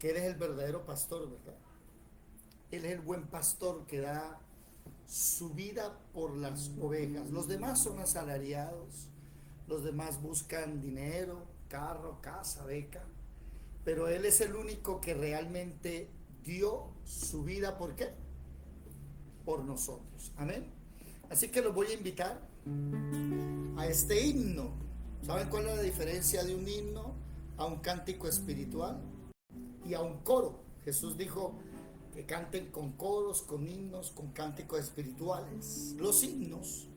que Él es el verdadero pastor, ¿verdad? Él es el buen pastor que da su vida por las ovejas. Los demás son asalariados, los demás buscan dinero, carro, casa, beca, pero Él es el único que realmente dio su vida. ¿Por qué? Por nosotros. Amén. Así que los voy a invitar a este himno. ¿Saben cuál es la diferencia de un himno a un cántico espiritual y a un coro? Jesús dijo que canten con coros, con himnos, con cánticos espirituales. Los himnos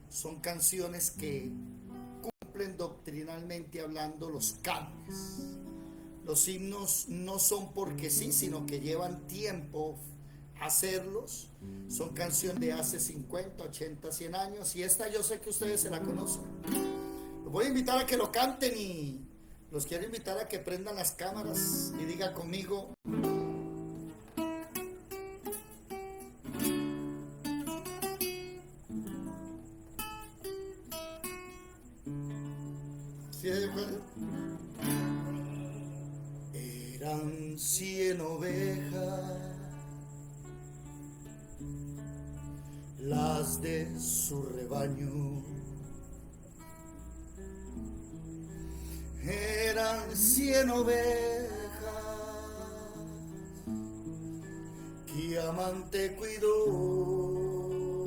son canciones que cumplen doctrinalmente hablando los cánones. Los himnos no son porque sí, sino que llevan tiempo hacerlos. Son canciones de hace 50, 80, 100 años, y esta yo sé que ustedes se la conocen. Los voy a invitar a que lo canten y los quiero invitar a que prendan las cámaras y diga conmigo. ¿Sí? Eran 100 ovejas, las de su rebaño. Eran 100 ovejas que amante cuidó,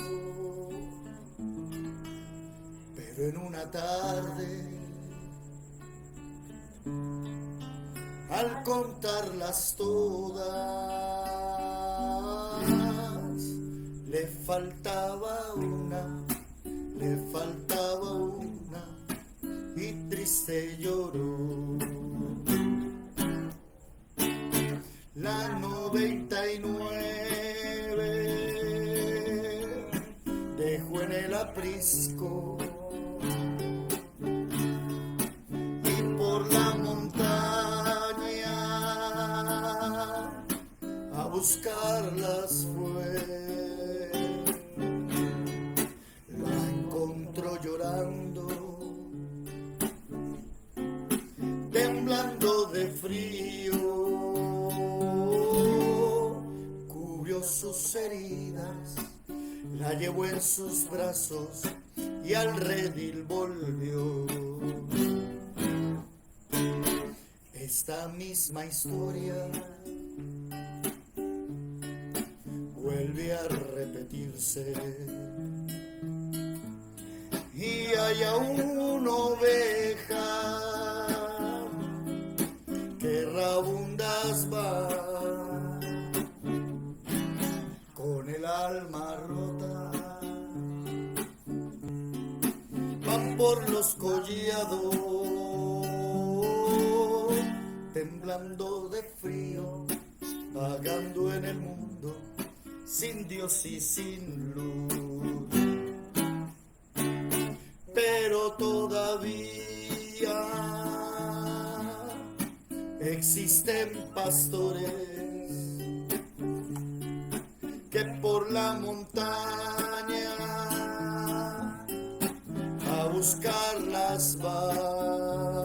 pero en una tarde, al contarlas todas, le faltaba una, y triste lloró. La 99 dejó en el aprisco y por la montaña a buscarlas fue. La encontró llorando, temblando de frío, cubrió sus heridas, la llevó en sus brazos y al redil volvió. Esta misma historia vuelve a repetirse, y hay aún oveja que rabundas va, con el alma rota, van por los collados, temblando de frío, vagando en el mundo, sin Dios y sin luz. Pero todavía existen pastores que por la montaña a buscarlas van,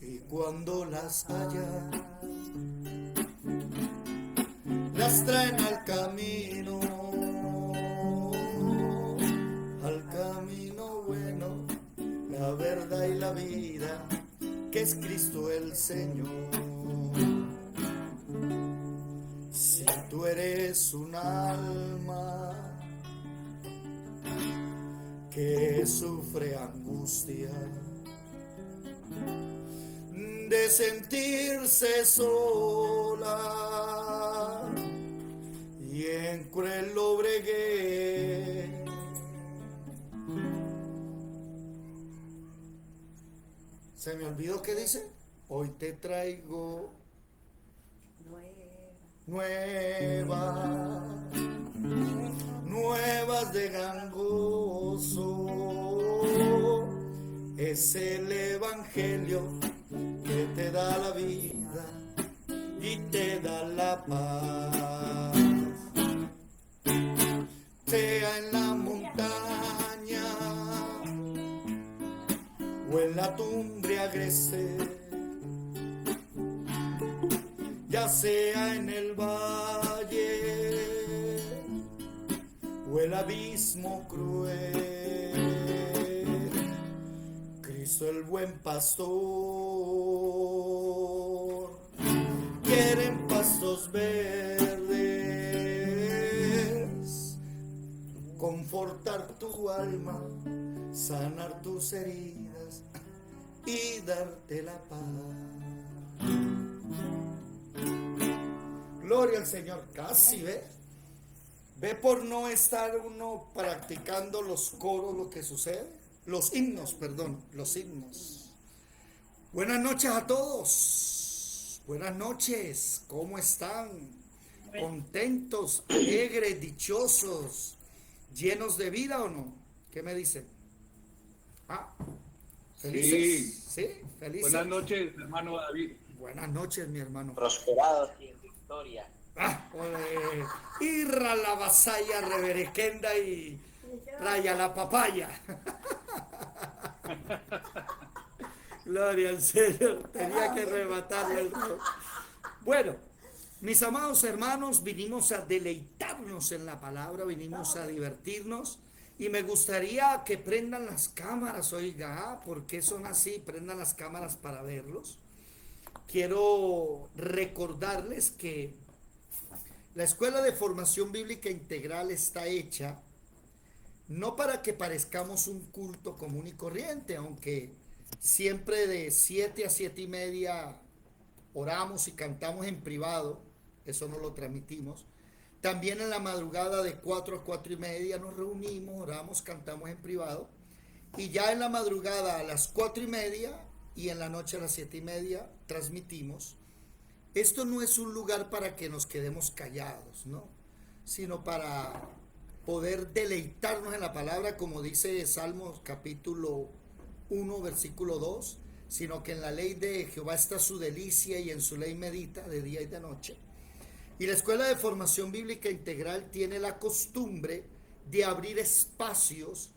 y cuando las hallan las traen al camino bueno, la verdad y la vida, que es Cristo el Señor. Si tú eres un alma que sufre angustia de sentirse sola y en cruel lobregué, se me olvidó qué dice. Hoy te traigo nuevas de gran gozo. Es el evangelio que te da la vida y te da la paz. Sea en la montaña o en la tumbre agreste, ya sea en el valle o el abismo cruel, Cristo el buen pastor quiere en pastos verdes confortar tu alma, sanar tus heridas y darte la paz. Gloria al Señor. Casi ve por no estar uno practicando los coros lo que sucede, los himnos, Buenas noches a todos, buenas noches, ¿cómo están? ¿Contentos, alegres, dichosos, llenos de vida o no? ¿Qué me dicen? ¿Felices? Sí, felices. Buenas noches, hermano David. Buenas noches, mi hermano. Prosperados y en victoria. Irra la vasalla reverequenda y raya la papaya. Gloria al Señor. Tenía que rematarle el rol. Bueno, mis amados hermanos, vinimos a deleitarnos en la palabra, vinimos a divertirnos. Y me gustaría que prendan las cámaras, oiga, ¿por qué son así? Prendan las cámaras para verlos. Quiero recordarles que la Escuela de Formación Bíblica Integral está hecha no para que parezcamos un culto común y corriente, aunque siempre de 7 a 7 y media oramos y cantamos en privado, eso no lo transmitimos. También en la madrugada de 4 a 4 y media nos reunimos, oramos, cantamos en privado. Y ya en la madrugada a las 4 y media y en la noche a las 7 y media transmitimos. Esto no es un lugar para que nos quedemos callados, ¿no? Sino para poder deleitarnos en la palabra, como dice Salmos capítulo 1, versículo 2, sino que en la ley de Jehová está su delicia y en su ley medita de día y de noche. Y la Escuela de Formación Bíblica Integral tiene la costumbre de abrir espacios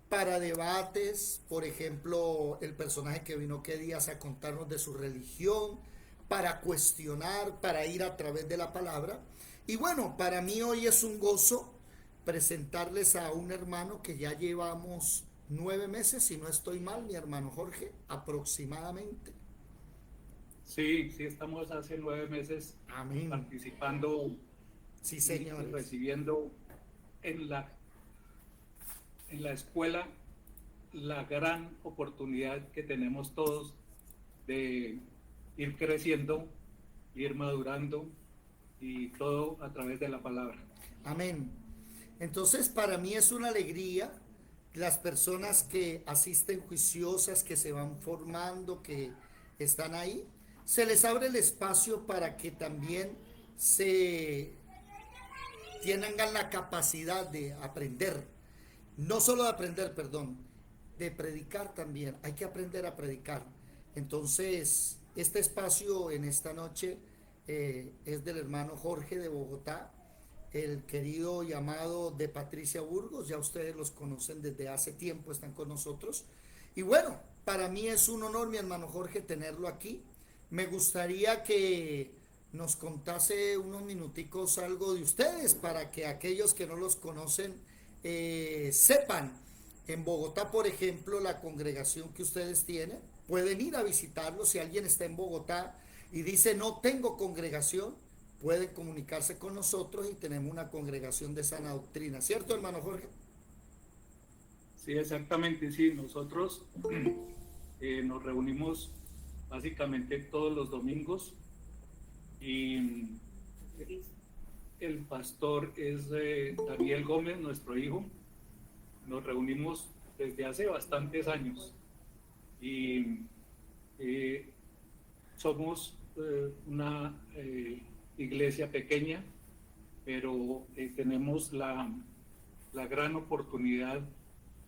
para debates, por ejemplo, el personaje que vino qué días a contarnos de su religión, para cuestionar, para ir a través de la palabra. Y bueno, para mí hoy es un gozo presentarles a un hermano que ya llevamos 9 meses, si no estoy mal, mi hermano Jorge, aproximadamente. Sí, estamos hace 9 meses. Amén. Participando, sí, señores, recibiendo en la escuela la gran oportunidad que tenemos todos de ir creciendo, ir madurando y todo a través de la palabra. Amén. Entonces, para mí es una alegría las personas que asisten juiciosas, que se van formando, que están ahí. Se les abre el espacio para que también tengan la capacidad de aprender, no solo de aprender, perdón, de predicar también. Hay que aprender a predicar. Entonces, este espacio en esta noche es del hermano Jorge de Bogotá, el querido llamado de Patricia Burgos, ya ustedes los conocen desde hace tiempo, están con nosotros. Y bueno, para mí es un honor, mi hermano Jorge, tenerlo aquí. Me gustaría que nos contase unos minuticos algo de ustedes para que aquellos que no los conocen sepan. En Bogotá, por ejemplo, la congregación que ustedes tienen, pueden ir a visitarlo. Si alguien está en Bogotá y dice no tengo congregación, pueden comunicarse con nosotros y tenemos una congregación de sana doctrina, ¿cierto, hermano Jorge? Sí, exactamente, sí. Nosotros nos reunimos básicamente todos los domingos y el pastor es Daniel Gómez, nuestro hijo. Nos reunimos desde hace bastantes años y somos una iglesia pequeña, pero tenemos la gran oportunidad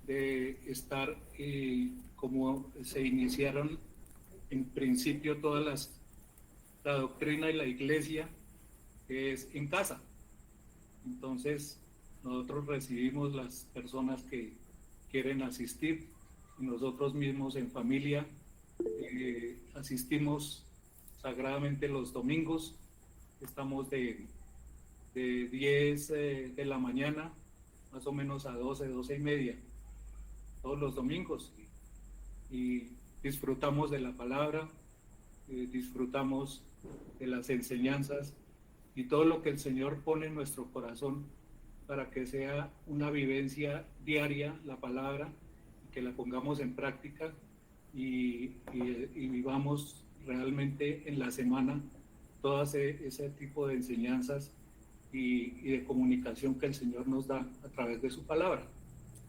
de estar como se iniciaron en principio la doctrina y la iglesia, que es en casa. Entonces nosotros recibimos las personas que quieren asistir y nosotros mismos en familia asistimos sagradamente los domingos estamos de 10 de la mañana, más o menos a 12 y media, todos los domingos. Y disfrutamos de la palabra, disfrutamos de las enseñanzas y todo lo que el Señor pone en nuestro corazón para que sea una vivencia diaria la palabra, que la pongamos en práctica y vivamos realmente en la semana todo ese tipo de enseñanzas y de comunicación que el Señor nos da a través de su palabra.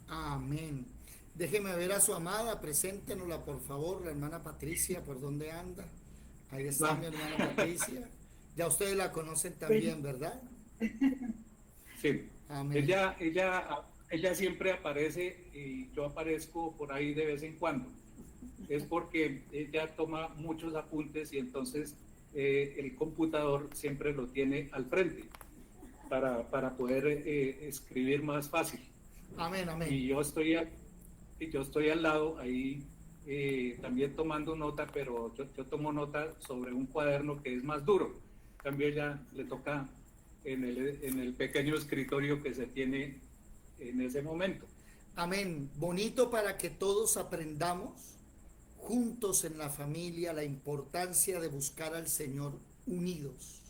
Amén. Déjeme ver a su amada, preséntenosla por favor, la hermana Patricia, ¿por dónde anda? Ahí está mi hermana Patricia. Ya ustedes la conocen también, ¿verdad? Sí. Amén. Ella siempre aparece y yo aparezco por ahí de vez en cuando. Es porque ella toma muchos apuntes y entonces el computador siempre lo tiene al frente para poder escribir más fácil. Amén, amén. Y yo estoy al lado ahí también tomando nota, pero yo tomo nota sobre un cuaderno que es más duro. En cambio ella le toca en el pequeño escritorio que se tiene en ese momento. Amén. Bonito para que todos aprendamos juntos en la familia la importancia de buscar al Señor unidos.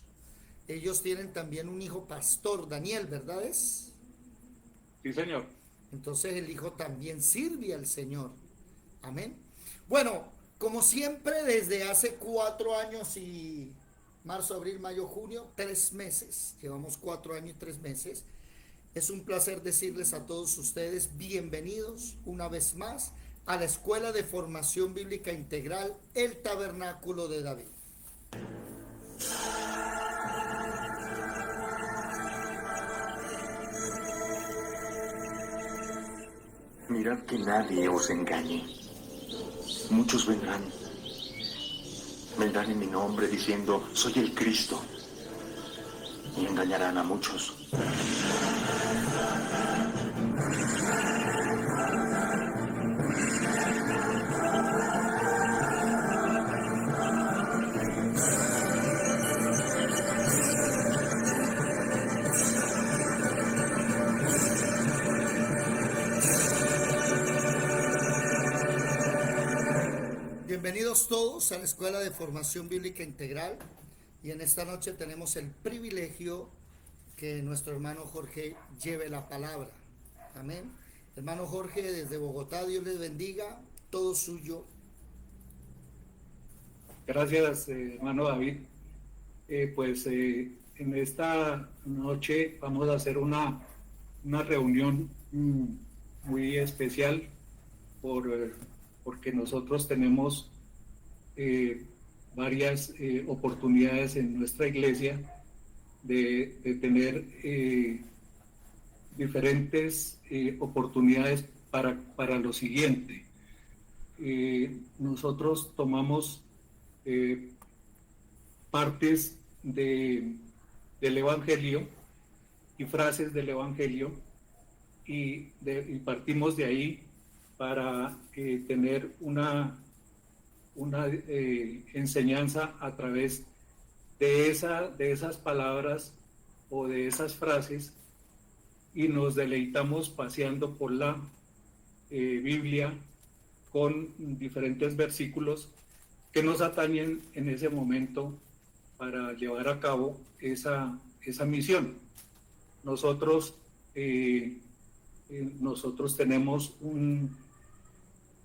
Ellos tienen también un hijo pastor, Daniel, ¿verdad es? Sí, señor. Entonces el hijo también sirve al Señor. Amén. Bueno, como siempre, desde hace 4 años y marzo, abril, mayo, junio, 3 meses. Llevamos 4 años y 3 meses. Es un placer decirles a todos ustedes bienvenidos una vez más a la Escuela de Formación Bíblica Integral, el Tabernáculo de David. Mirad que nadie os engañe. Muchos vendrán en mi nombre diciendo, soy el Cristo, y engañarán a muchos. Bienvenidos todos a la Escuela de Formación Bíblica Integral y en esta noche tenemos el privilegio que nuestro hermano Jorge lleve la palabra. Amén. Hermano Jorge desde Bogotá, Dios les bendiga, todo suyo. Gracias, hermano David. En esta noche vamos a hacer una reunión muy especial porque nosotros tenemos varias oportunidades en nuestra iglesia de tener diferentes oportunidades para lo siguiente. Nosotros tomamos partes del Evangelio y frases del Evangelio y partimos de ahí para tener una enseñanza a través de esas palabras o de esas frases y nos deleitamos paseando por la Biblia con diferentes versículos que nos atañen en ese momento para llevar a cabo esa misión. Nosotros tenemos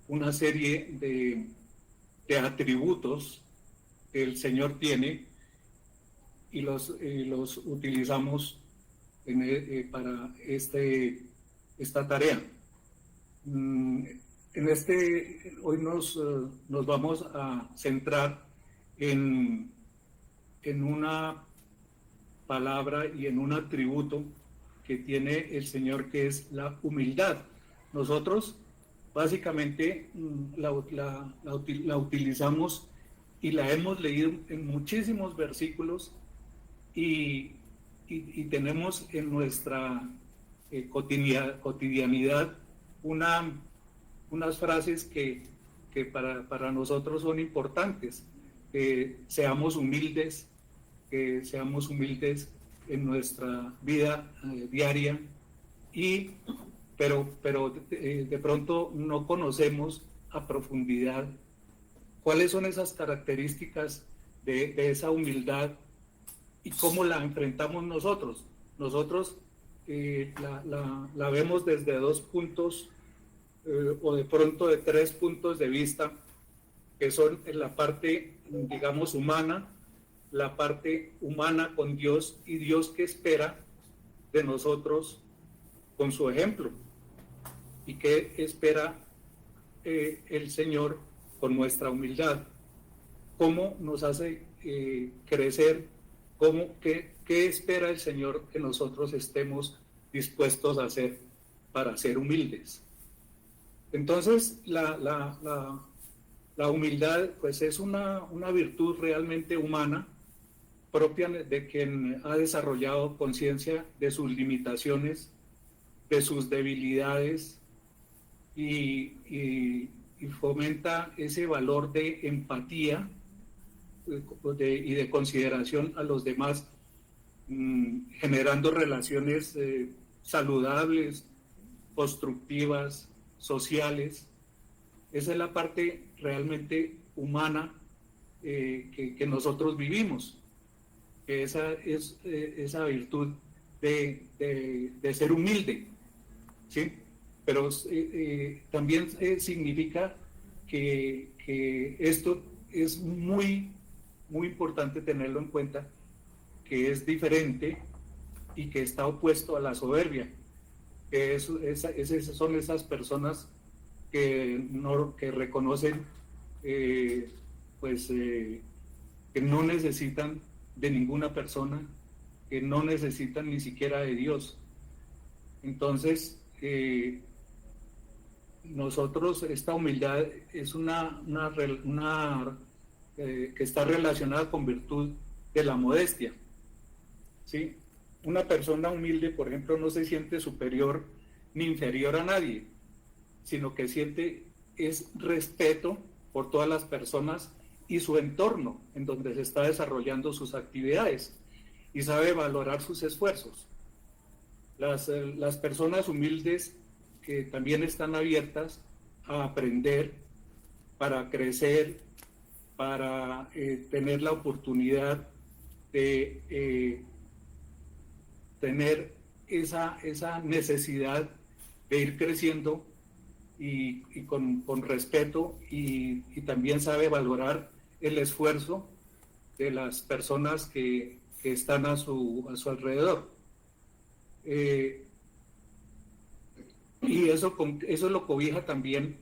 una serie de atributos que el Señor tiene y los utilizamos para esta tarea. Hoy nos vamos a centrar en una palabra y en un atributo que tiene el Señor, que es la humildad. Nosotros básicamente la utilizamos y la hemos leído en muchísimos versículos y tenemos en nuestra cotidianidad unas frases que para nosotros son importantes. Seamos humildes, que seamos humildes en nuestra vida diaria, pero de pronto no conocemos a profundidad cuáles son esas características de esa humildad y cómo la enfrentamos nosotros. Nosotros la vemos desde 2 puntos o de pronto de 3 puntos de vista, que son en la parte, digamos, humana, la parte humana con Dios y Dios que espera de nosotros con su ejemplo y que espera el Señor con nuestra humildad, cómo nos hace crecer, qué espera el Señor que nosotros estemos dispuestos a hacer para ser humildes. Entonces la humildad pues es una virtud realmente humana, propia de quien ha desarrollado conciencia de sus limitaciones, de sus debilidades y fomenta ese valor de empatía y de consideración a los demás, generando relaciones saludables, constructivas, sociales. Esa es la parte realmente humana que nosotros vivimos. Esa es esa virtud de ser humilde, ¿sí? Pero también significa que esto es muy importante tenerlo en cuenta, que es diferente y que está opuesto a la soberbia, que son esas personas que reconocen que no necesitan de ninguna persona, que no necesitan ni siquiera de Dios. Entonces, nosotros, esta humildad es que está relacionada con virtud de la modestia, ¿sí? Una persona humilde, por ejemplo, no se siente superior ni inferior a nadie, sino que siente respeto por todas las personas y su entorno en donde se está desarrollando sus actividades, y sabe valorar sus esfuerzos. Las personas humildes que también están abiertas a aprender, para crecer, para tener la oportunidad de tener esa necesidad de ir creciendo y con respeto, y también sabe valorar el esfuerzo de las personas que están a su alrededor. Y eso lo cobija también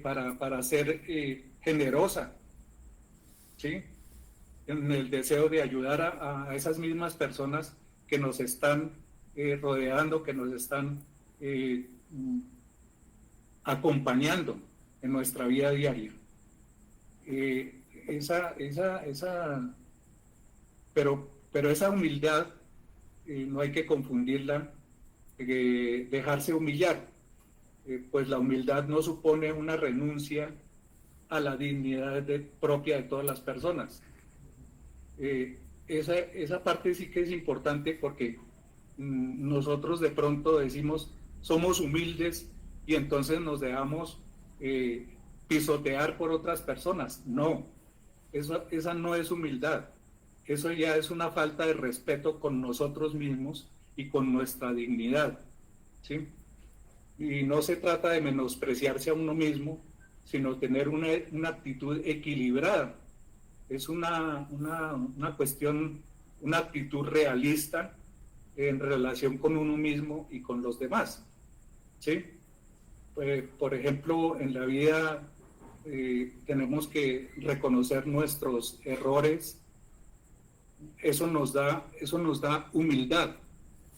para ser generosa, ¿sí? En el deseo de ayudar a esas mismas personas que nos están rodeando, que nos están acompañando en nuestra vida diaria. Pero esa humildad no hay que confundirla, dejarse humillar, pues la humildad no supone una renuncia a la dignidad propia de todas las personas. Esa parte sí que es importante, porque nosotros de pronto decimos somos humildes y entonces nos dejamos pisotear por otras personas. No, esa no es humildad. Eso ya es una falta de respeto con nosotros mismos y con nuestra dignidad, ¿sí? Y no se trata de menospreciarse a uno mismo, sino tener una actitud equilibrada. Es una cuestión, una actitud realista en relación con uno mismo y con los demás, ¿sí? Por ejemplo, en la vida tenemos que reconocer nuestros errores. Eso nos da humildad,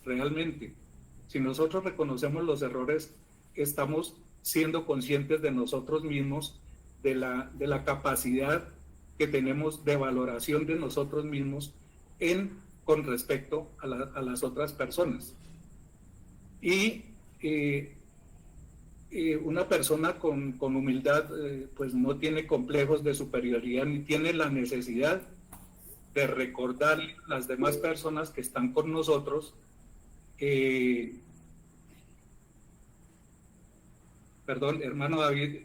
realmente. Si nosotros reconocemos los errores, estamos siendo conscientes de nosotros mismos, de la capacidad que tenemos de valoración de nosotros mismos con respecto a las otras personas. Y una persona con humildad pues no tiene complejos de superioridad, ni tiene la necesidad de recordarle a las demás personas que están con nosotros, perdón, hermano David.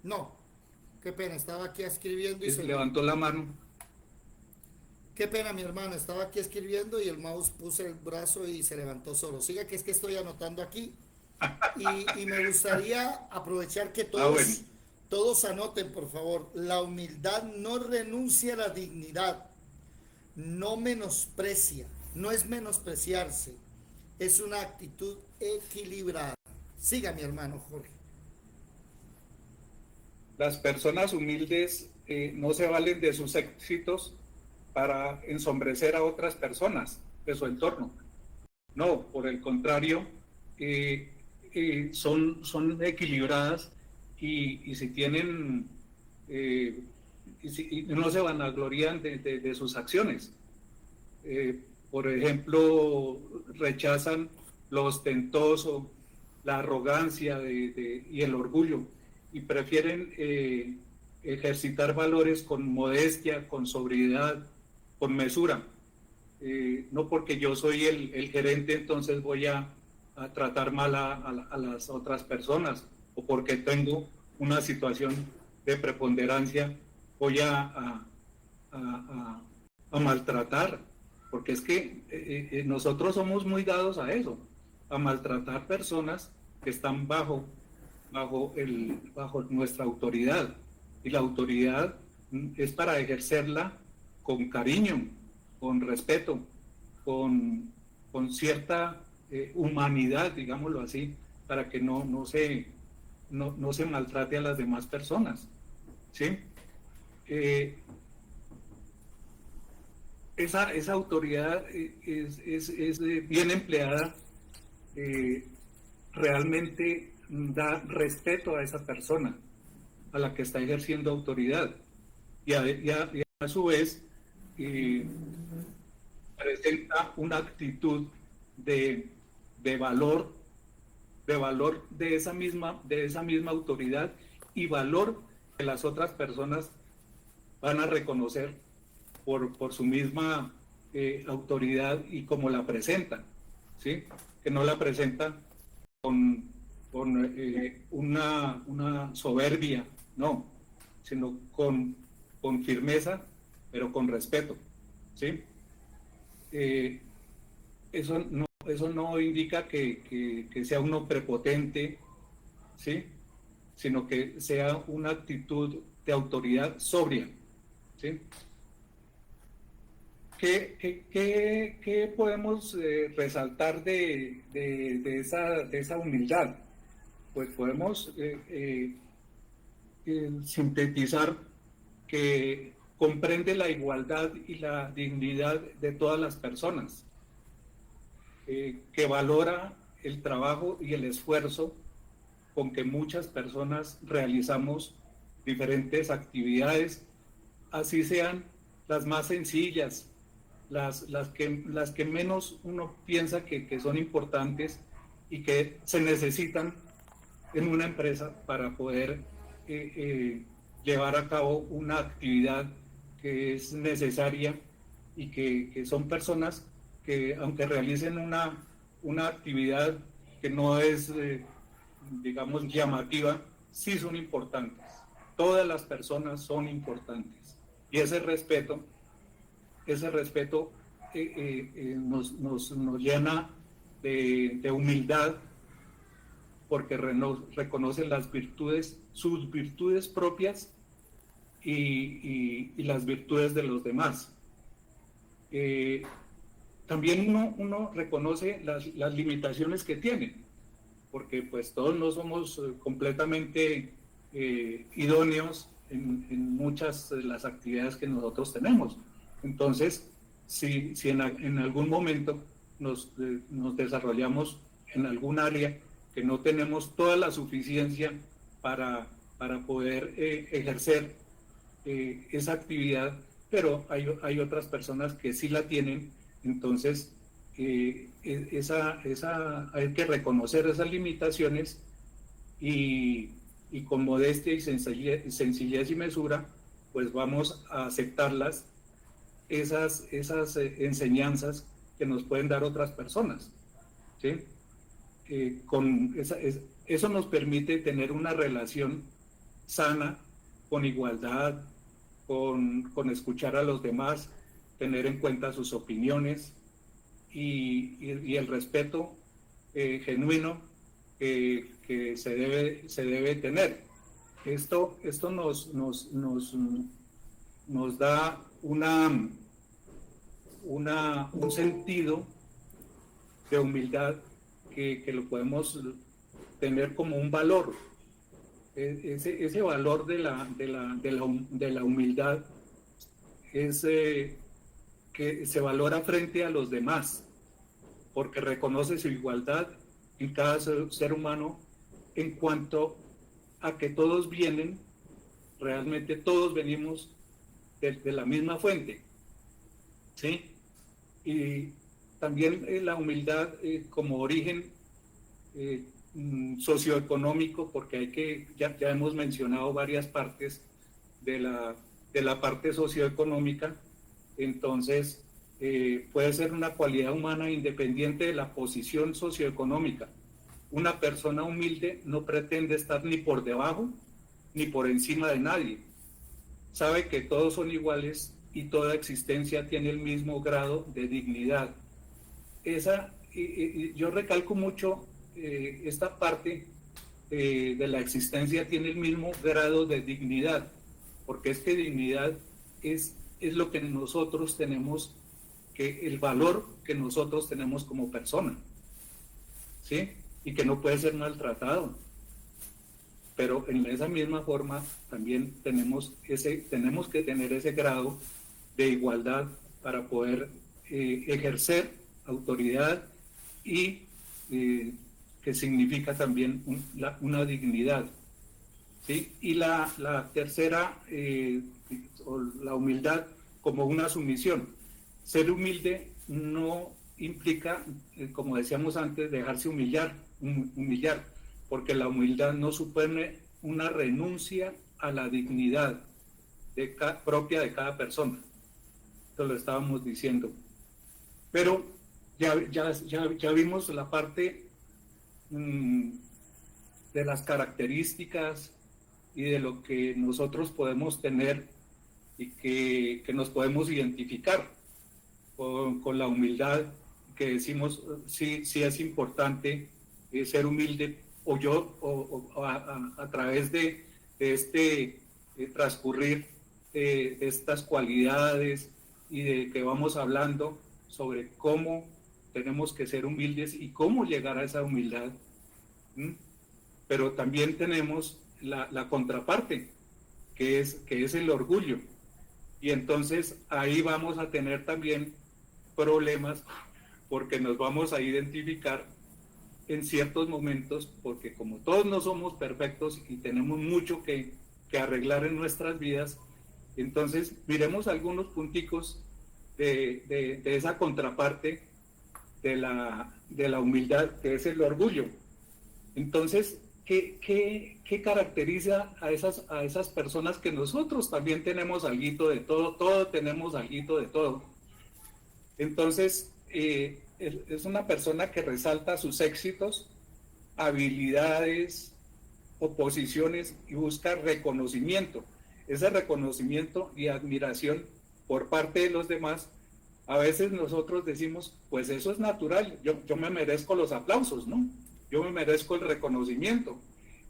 No, qué pena, estaba aquí escribiendo y se Levantó la mano. Qué pena, mi hermano, estaba aquí escribiendo y el mouse puse el brazo y se levantó solo. Siga que es que estoy anotando aquí. Y me gustaría aprovechar que Bueno. todos anoten, por favor. La humildad no renuncia a la dignidad, no menosprecia, no es menospreciarse, es una actitud equilibrada. Siga, mi hermano Jorge. Las personas humildes no se valen de sus éxitos para ensombrecer a otras personas de su entorno. No, por el contrario, son equilibradas y si tienen, y no se vanaglorian de sus acciones. Por ejemplo, rechazan lo ostentoso, la arrogancia y el orgullo, y prefieren ejercitar valores con modestia, con sobriedad, con mesura. No porque yo soy el gerente, entonces voy a tratar mal a las otras personas, o porque tengo una situación de preponderancia, voy a maltratar, porque es que nosotros somos muy dados a eso, a maltratar personas que están bajo nuestra autoridad, y la autoridad es para ejercerla con cariño, con respeto, con cierta humanidad, digámoslo así, para que no se maltrate a las demás personas, ¿sí? Esa autoridad es bien empleada, realmente da respeto a esa persona a la que está ejerciendo autoridad, y a su vez presenta una actitud de valor, de esa misma autoridad, y valor que las otras personas van a reconocer por su misma autoridad y como la presentan, ¿sí? Que no la presentan con una soberbia, no, sino con firmeza, pero con respeto, ¿sí? Eso no indica que sea uno prepotente, ¿sí? Sino que sea una actitud de autoridad sobria, ¿sí? ¿Qué podemos resaltar de esa humildad? Pues podemos sintetizar que comprende la igualdad y la dignidad de todas las personas, que valora el trabajo y el esfuerzo con que muchas personas realizamos diferentes actividades, así sean las más sencillas, las que menos uno piensa que son importantes y que se necesitan en una empresa para poder llevar a cabo una actividad que es necesaria, y que son personas que, aunque realicen una actividad que no es, digamos, llamativa, sí son importantes. Todas las personas son importantes. Y ese respeto nos llena de humildad, porque reconoce las virtudes, sus virtudes propias y las virtudes de los demás. También uno reconoce las limitaciones que tiene, porque pues todos no somos completamente idóneos en muchas de las actividades que nosotros tenemos. Entonces, si en algún momento nos desarrollamos en algún área que no tenemos toda la suficiencia para poder ejercer esa actividad, pero hay otras personas que sí la tienen, entonces hay que reconocer esas limitaciones, y con modestia y sencillez y mesura, pues vamos a aceptarlas esas enseñanzas que nos pueden dar otras personas, ¿sí? Eso nos permite tener una relación sana, con igualdad, con escuchar a los demás, tener en cuenta sus opiniones y el respeto genuino que se debe tener. Esto nos da un sentido de humildad que lo podemos tener como un valor. Ese valor de la humildad es que se valora frente a los demás, porque reconoce su igualdad en cada ser humano en cuanto a que todos vienen, realmente todos venimos de la misma fuente, ¿sí? Y también la humildad como origen socioeconómico, porque ya hemos mencionado varias partes de la parte socioeconómica. Entonces puede ser una cualidad humana independiente de la posición socioeconómica. Una persona humilde no pretende estar ni por debajo ni por encima de nadie. Sabe que todos son iguales y toda existencia tiene el mismo grado de dignidad. Yo recalco mucho esta parte de la existencia tiene el mismo grado de dignidad, porque es que dignidad es lo que nosotros tenemos, el valor que nosotros tenemos como persona, ¿sí? Y que no puede ser maltratado. Pero en esa misma forma también tenemos que tener ese grado de igualdad para poder ejercer autoridad y que significa también una dignidad, ¿sí? Y la tercera, la humildad como una sumisión. Ser humilde no implica, como decíamos antes, dejarse humillar, porque la humildad no supone una renuncia a la dignidad propia de cada persona. Esto lo estábamos diciendo. Pero ya vimos la parte de las características y de lo que nosotros podemos tener y que nos podemos identificar con la humildad, que decimos sí es importante ser humilde, a través de este transcurrir de estas cualidades y de que vamos hablando sobre cómo tenemos que ser humildes y cómo llegar a esa humildad. Pero también tenemos la contraparte, que es el orgullo. Y entonces ahí vamos a tener también problemas, porque nos vamos a identificar en ciertos momentos, porque como todos no somos perfectos y tenemos mucho que arreglar en nuestras vidas, entonces miremos algunos punticos de esa contraparte de la humildad, que es el orgullo. Entonces, ¿qué caracteriza a esas personas? Que nosotros también tenemos alguito de todo, todos tenemos alguito de todo. Entonces, es una persona que resalta sus éxitos, habilidades, oposiciones y busca reconocimiento. Ese reconocimiento y admiración por parte de los demás, a veces nosotros decimos, pues eso es natural, yo me merezco los aplausos, ¿no? Yo me merezco el reconocimiento.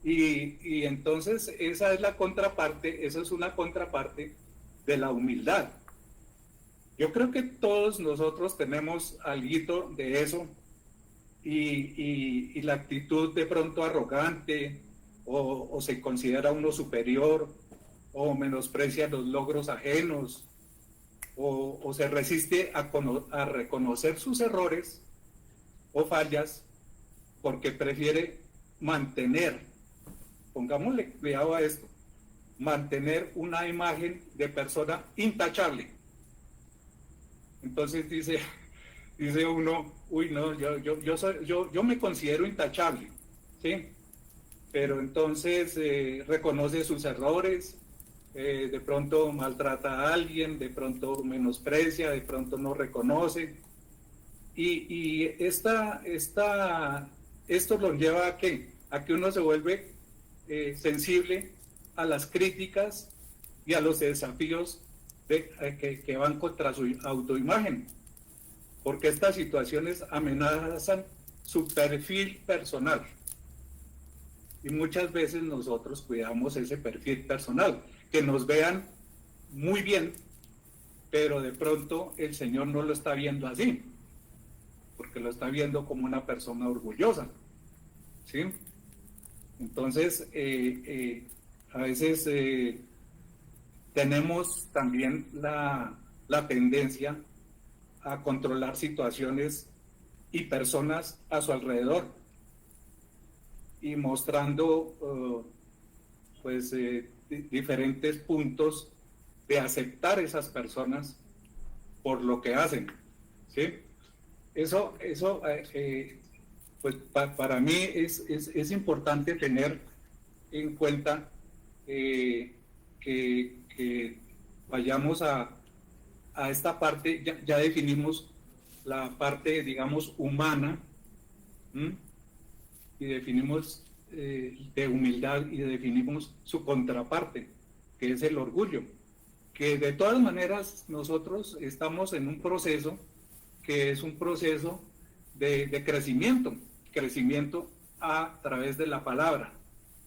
Y entonces esa es una contraparte de la humildad. Yo creo que todos nosotros tenemos alguito de eso, y la actitud de pronto arrogante, o se considera uno superior, o menosprecia los logros ajenos, o se resiste a reconocer sus errores o fallas, porque prefiere mantener, pongámosle cuidado a esto, mantener una imagen de persona intachable. Entonces dice uno, uy, no, yo me considero intachable, ¿sí? Pero entonces reconoce sus errores, de pronto maltrata a alguien, de pronto menosprecia, de pronto no reconoce. Y esto lo lleva a que uno se vuelve sensible a las críticas y a los desafíos que van contra su autoimagen, porque estas situaciones amenazan su perfil personal. Y muchas veces nosotros cuidamos ese perfil personal, que nos vean muy bien, pero de pronto el Señor no lo está viendo así, porque lo está viendo como una persona orgullosa, ¿sí? Entonces, a veces tenemos también la tendencia a controlar situaciones y personas a su alrededor, y mostrando diferentes puntos de aceptar esas personas por lo que hacen, ¿sí? Eso pues para mí es importante tener en cuenta que vayamos a esta parte. Ya definimos la parte, digamos, humana, ¿m? Y definimos de humildad, y definimos su contraparte, que es el orgullo, que de todas maneras nosotros estamos en un proceso que es un proceso de crecimiento a través de la palabra,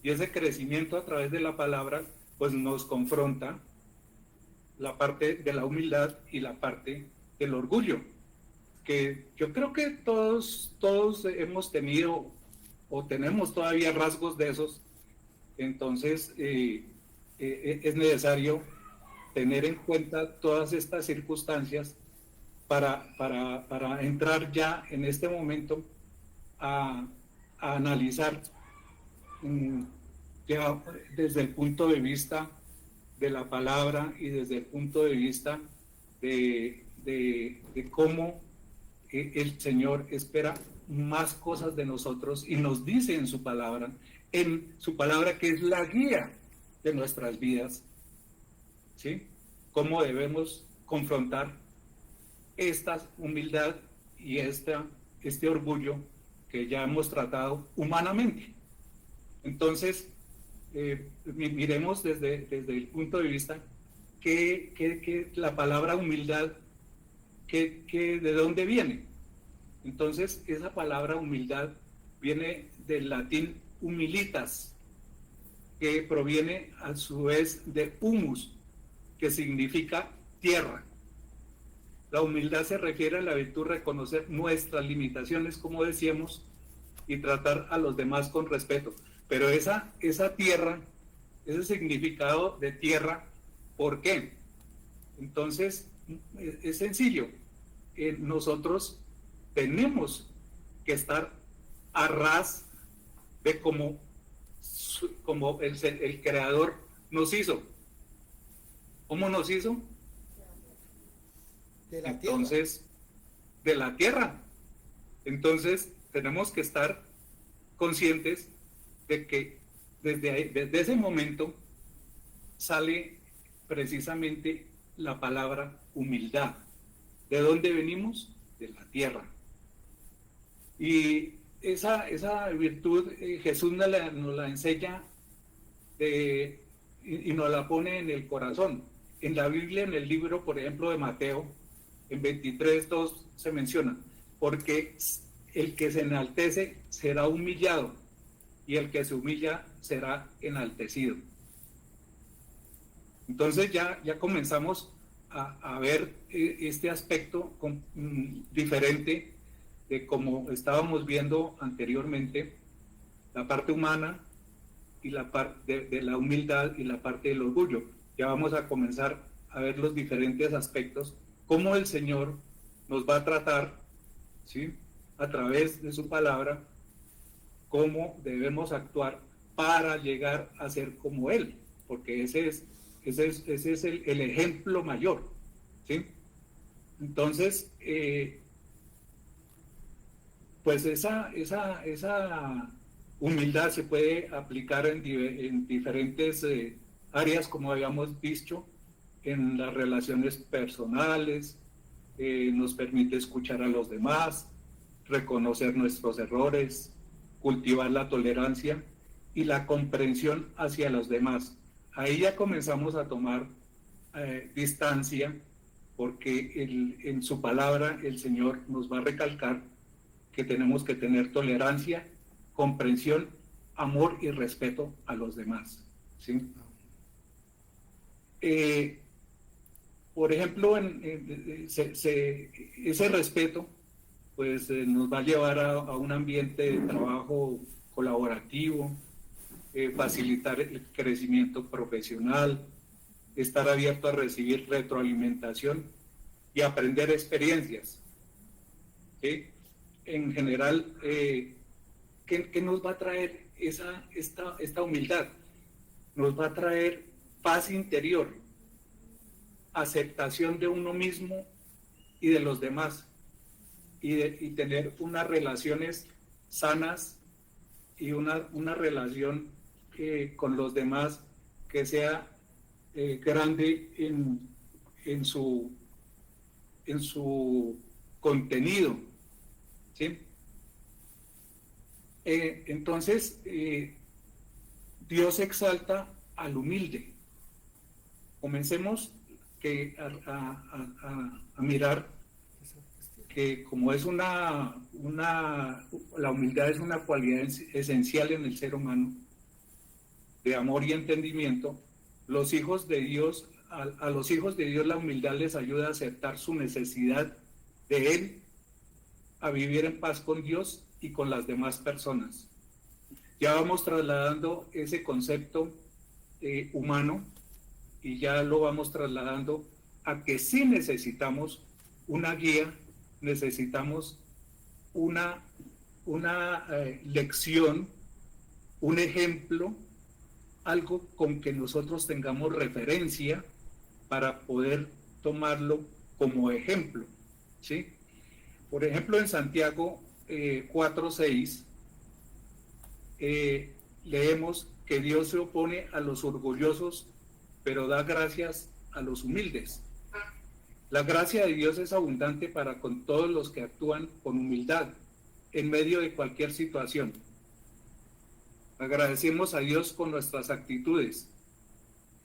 y ese crecimiento a través de la palabra pues nos confronta la parte de la humildad y la parte del orgullo, que yo creo que todos hemos tenido o tenemos todavía rasgos de esos. Entonces es necesario tener en cuenta todas estas circunstancias para entrar ya en este momento a analizar ya desde el punto de vista de la palabra y desde el punto de vista de cómo el Señor espera más cosas de nosotros y nos dice en su palabra que es la guía de nuestras vidas, ¿sí? Cómo debemos confrontar esta humildad y este orgullo que ya hemos tratado humanamente. Entonces, miremos desde el punto de vista que la palabra humildad, ¿de dónde viene? Entonces, esa palabra humildad viene del latín humilitas, que proviene a su vez de humus, que significa tierra. La humildad se refiere a la virtud de reconocer nuestras limitaciones, como decíamos, y tratar a los demás con respeto. Pero esa tierra, ese significado de tierra, ¿por qué? Entonces, es sencillo. Nosotros tenemos que estar a ras de como el Creador nos hizo. ¿Cómo nos hizo? Entonces, de la tierra. Entonces, tenemos que estar conscientes de que desde ese momento sale precisamente la palabra humildad. ¿De dónde venimos? De la tierra. Y esa virtud Jesús nos la enseña y nos la pone en el corazón. En la Biblia, en el libro, por ejemplo, de Mateo, en 23:2 se menciona: porque el que se enaltece será humillado, y el que se humilla será enaltecido. Entonces ya comenzamos a ver este aspecto diferente de como estábamos viendo anteriormente, la parte humana y la parte de la humildad y la parte del orgullo. Ya vamos a comenzar a ver los diferentes aspectos, cómo el Señor nos va a tratar, ¿sí?, a través de su palabra, cómo debemos actuar para llegar a ser como Él, porque ese es el ejemplo mayor, ¿sí? Entonces, pues esa humildad se puede aplicar en diferentes áreas, como habíamos dicho, en las relaciones personales, nos permite escuchar a los demás, reconocer nuestros errores, cultivar la tolerancia y la comprensión hacia los demás. Ahí ya comenzamos a tomar distancia, porque en su palabra el Señor nos va a recalcar que tenemos que tener tolerancia, comprensión, amor y respeto a los demás, ¿sí? Por ejemplo, ese respeto pues nos va a llevar a un ambiente de trabajo colaborativo, facilitar el crecimiento profesional, estar abierto a recibir retroalimentación y aprender experiencias, ¿sí? En general, ¿qué nos va a traer esta humildad? Nos va a traer paz interior, aceptación de uno mismo y de los demás, y tener unas relaciones sanas y una relación con los demás que sea grande en su contenido, ¿sí? Entonces, Dios exalta al humilde. Comencemos a mirar que como es la humildad es una cualidad esencial en el ser humano, de amor y entendimiento, los hijos de Dios, a los hijos de Dios la humildad les ayuda a aceptar su necesidad de Él, a vivir en paz con Dios y con las demás personas. Ya vamos trasladando ese concepto humano, y ya lo vamos trasladando a que sí necesitamos una guía, necesitamos una lección, un ejemplo, algo con que nosotros tengamos referencia para poder tomarlo como ejemplo, ¿sí? Por ejemplo, en Santiago 4:6 leemos que Dios se opone a los orgullosos, pero da gracias a los humildes. La gracia de Dios es abundante para con todos los que actúan con humildad en medio de cualquier situación. Agradecemos a Dios con nuestras actitudes.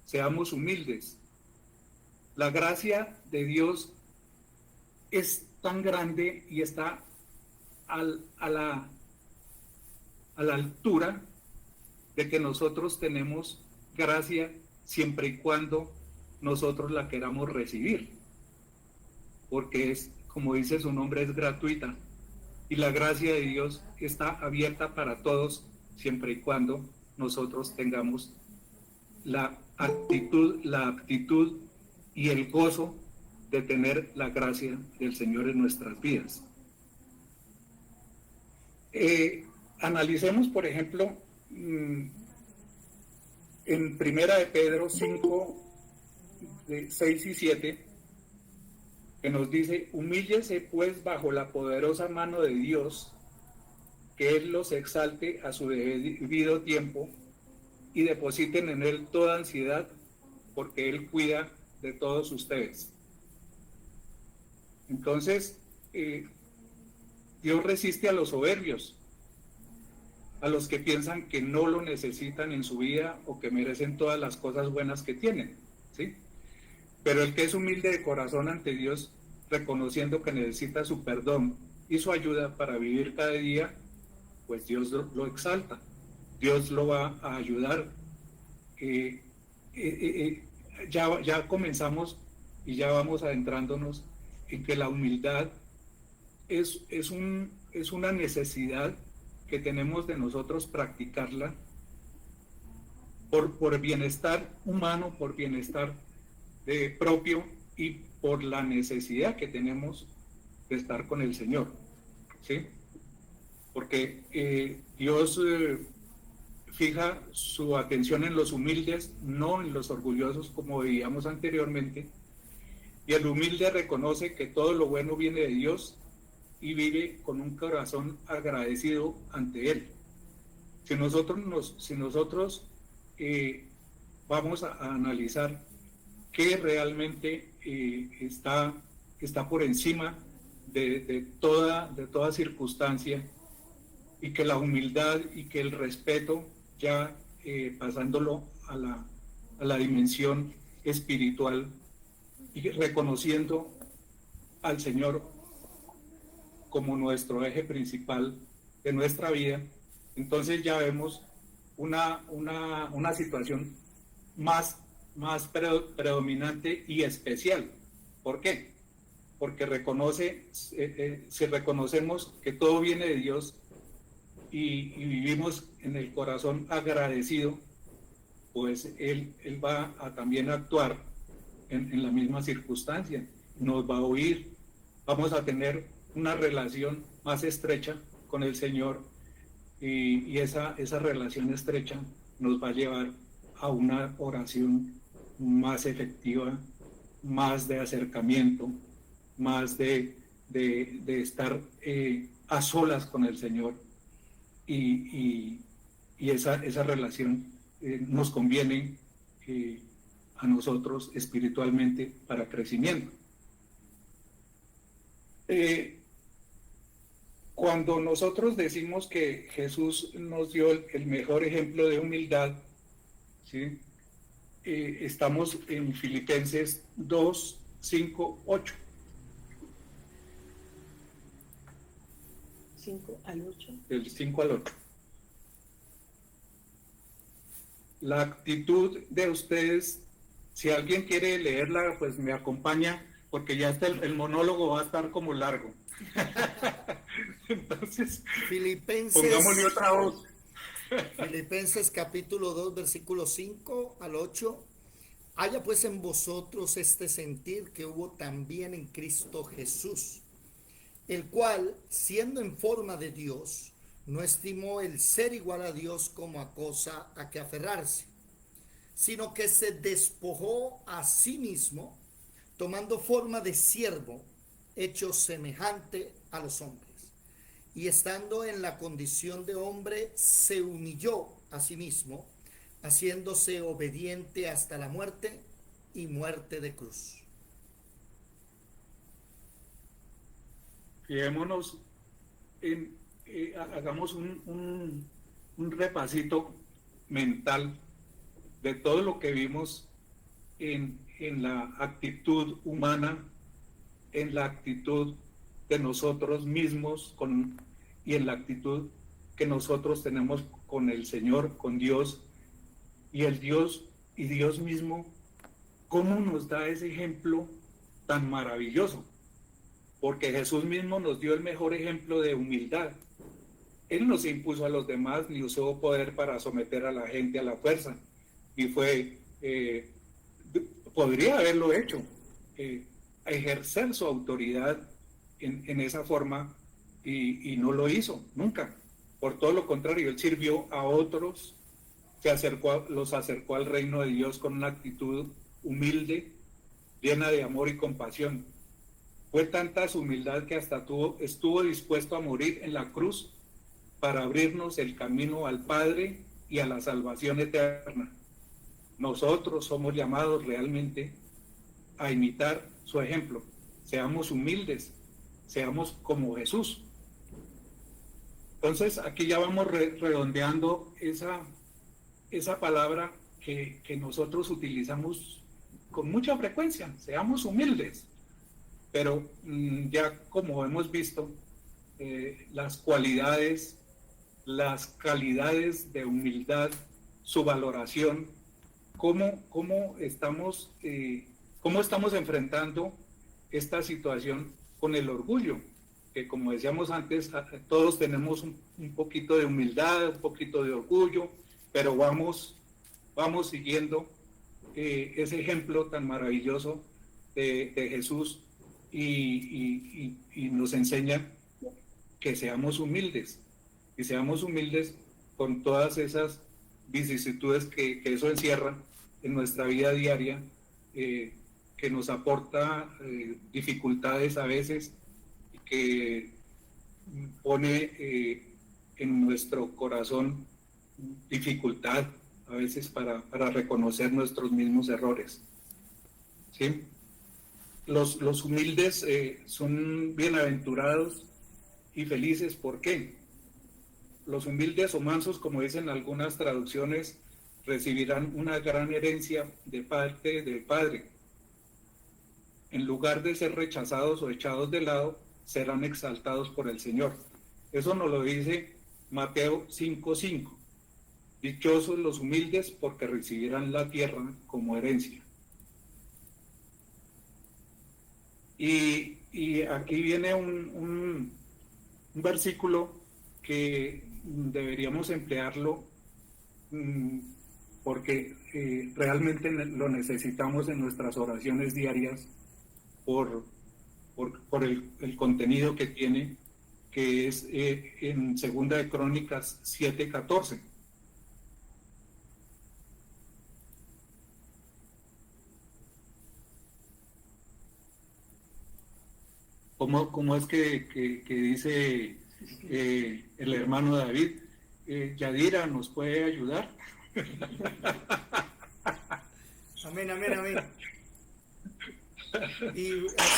Seamos humildes. La gracia de Dios es tan grande y está a la altura de que nosotros tenemos gracia siempre y cuando nosotros la queramos recibir, porque es, como dice su nombre, es gratuita, y la gracia de Dios está abierta para todos siempre y cuando nosotros tengamos la aptitud y el gozo de tener la gracia del Señor en nuestras vidas. Analicemos, por ejemplo, en Primera de Pedro 5, 6 y 7, que nos dice: humíllese pues bajo la poderosa mano de Dios, que Él los exalte a su debido tiempo, y depositen en Él toda ansiedad, porque Él cuida de todos ustedes. Entonces, Dios resiste a los soberbios, a los que piensan que no lo necesitan en su vida o que merecen todas las cosas buenas que tienen, ¿sí? Pero el que es humilde de corazón ante Dios, reconociendo que necesita su perdón y su ayuda para vivir cada día, pues Dios lo exalta, Dios lo va a ayudar. Ya comenzamos y ya vamos adentrándonos en que la humildad es una necesidad que tenemos de nosotros practicarla por bienestar humano, por bienestar propio y por la necesidad que tenemos de estar con el Señor, ¿sí? Porque Dios fija su atención en los humildes, no en los orgullosos, como veíamos anteriormente, y el humilde reconoce que todo lo bueno viene de Dios y vive con un corazón agradecido ante Él. Si nosotros vamos a analizar qué realmente está por encima de toda circunstancia, y que la humildad y que el respeto, ya pasándolo a la dimensión espiritual y reconociendo al Señor como nuestro eje principal de nuestra vida, entonces ya vemos una situación más predominante y especial. ¿Por qué? Porque si reconocemos que todo viene de Dios y vivimos en el corazón agradecido, pues Él va a también actuar en la misma circunstancia, nos va a oír, vamos a tener una relación más estrecha con el Señor, y esa relación estrecha nos va a llevar a una oración más efectiva, más de acercamiento, más de estar a solas con el Señor, y esa relación nos conviene a nosotros espiritualmente para crecimiento. Cuando nosotros decimos que Jesús nos dio el mejor ejemplo de humildad, ¿sí? Estamos en Filipenses 2, 5, 8. 5 al 8. Del 5 al 8. La actitud de ustedes, si alguien quiere leerla, pues me acompaña, porque ya el monólogo va a estar como largo. Entonces, pongámosle otra voz. Filipenses capítulo 2, versículo 5 al 8. Haya pues en vosotros este sentir que hubo también en Cristo Jesús, el cual, siendo en forma de Dios, no estimó el ser igual a Dios como a cosa a que aferrarse, sino que se despojó a sí mismo, tomando forma de siervo, hecho semejante a los hombres. Y estando en la condición de hombre, se humilló a sí mismo, haciéndose obediente hasta la muerte, y muerte de cruz. Fijémonos hagamos un repasito mental de todo lo que vimos en la actitud humana, en la actitud de nosotros mismos y en la actitud que nosotros tenemos con el Señor, con Dios, y Dios mismo, cómo nos da ese ejemplo tan maravilloso, porque Jesús mismo nos dio el mejor ejemplo de humildad. Él no se impuso a los demás ni usó poder para someter a la gente a la fuerza, y podría haberlo hecho, ejercer su autoridad en esa forma, y no lo hizo nunca. Por todo lo contrario, Él sirvió a otros, los acercó al reino de Dios con una actitud humilde, llena de amor y compasión. Fue tanta su humildad que hasta estuvo dispuesto a morir en la cruz para abrirnos el camino al Padre y a la salvación eterna. Nosotros somos llamados realmente a imitar su ejemplo. Seamos humildes, seamos como Jesús. Entonces aquí ya vamos redondeando esa palabra que nosotros utilizamos con mucha frecuencia. Seamos humildes. Pero ya como hemos visto, las cualidades, las calidades de humildad, su valoración, cómo estamos enfrentando esta situación con el orgullo, que como decíamos antes, todos tenemos un poquito de humildad, un poquito de orgullo, pero vamos siguiendo ese ejemplo tan maravilloso de Jesús, y nos enseña que seamos humildes, y seamos humildes con todas esas vicisitudes que eso encierra en nuestra vida diaria, que nos aporta dificultades a veces, que pone en nuestro corazón dificultad a veces para reconocer nuestros mismos errores. ¿Sí? Los humildes son bienaventurados y felices. ¿Por qué? Los humildes o mansos, como dicen algunas traducciones, recibirán una gran herencia de parte del Padre. En lugar de ser rechazados o echados de lado, serán exaltados por el Señor. Eso nos lo dice Mateo 5:5. Dichosos los humildes, porque recibirán la tierra como herencia. Y aquí viene un versículo que deberíamos emplearlo porque realmente lo necesitamos en nuestras oraciones diarias por el contenido que tiene, que es en Segunda de Crónicas 7:14. ¿Cómo es que dice el hermano David? Yadira, ¿nos puede ayudar? Amén, amén, amén. Y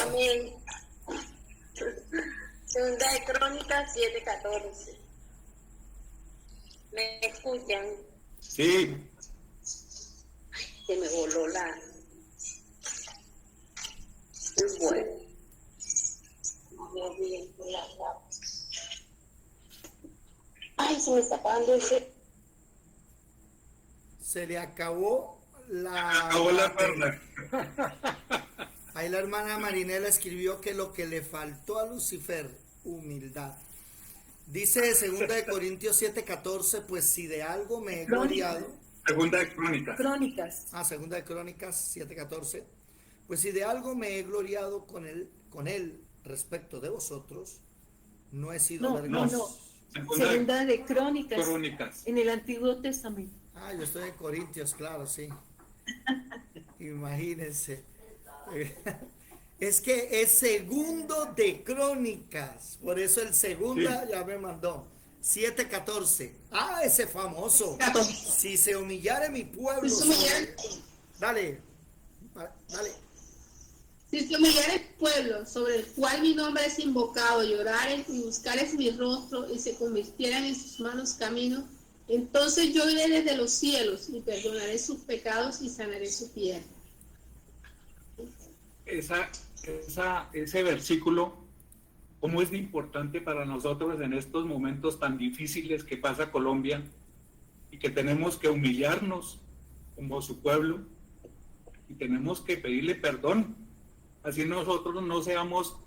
Amén. Segunda de Crónicas 7:14. ¿Me escuchan? Sí. Se me voló la... Bueno. No bien por las aguas. Ay, se me está apagando ese... se le acabó la... Acabó la perla. Ahí la hermana Marinela escribió que lo que le faltó a Lucifer, humildad. Dice 2 de Corintios 7:14, pues si de algo me he gloriado. Segunda de Crónicas. Crónicas. 2 de Crónicas 7:14, pues si de algo me he gloriado con él respecto de vosotros, no he sido vergonzoso. Segunda de Crónicas. Crónicas. En el Antiguo Testamento. Yo estoy en Corintios, claro, sí. Imagínense. Es que es segundo de Crónicas, por eso el segunda Sí. ya me mandó. 7:14. Ese famoso. Si se humillare mi pueblo. Dale. Si se humillare el pueblo sobre el cual mi nombre es invocado, lloraren y buscares mi rostro y se convirtieran en sus malos caminos, entonces yo iré desde los cielos y perdonaré sus pecados y sanaré su tierra. Ese versículo, cómo es de importante para nosotros en estos momentos tan difíciles que pasa Colombia y que tenemos que humillarnos como su pueblo y tenemos que pedirle perdón, así nosotros no seamos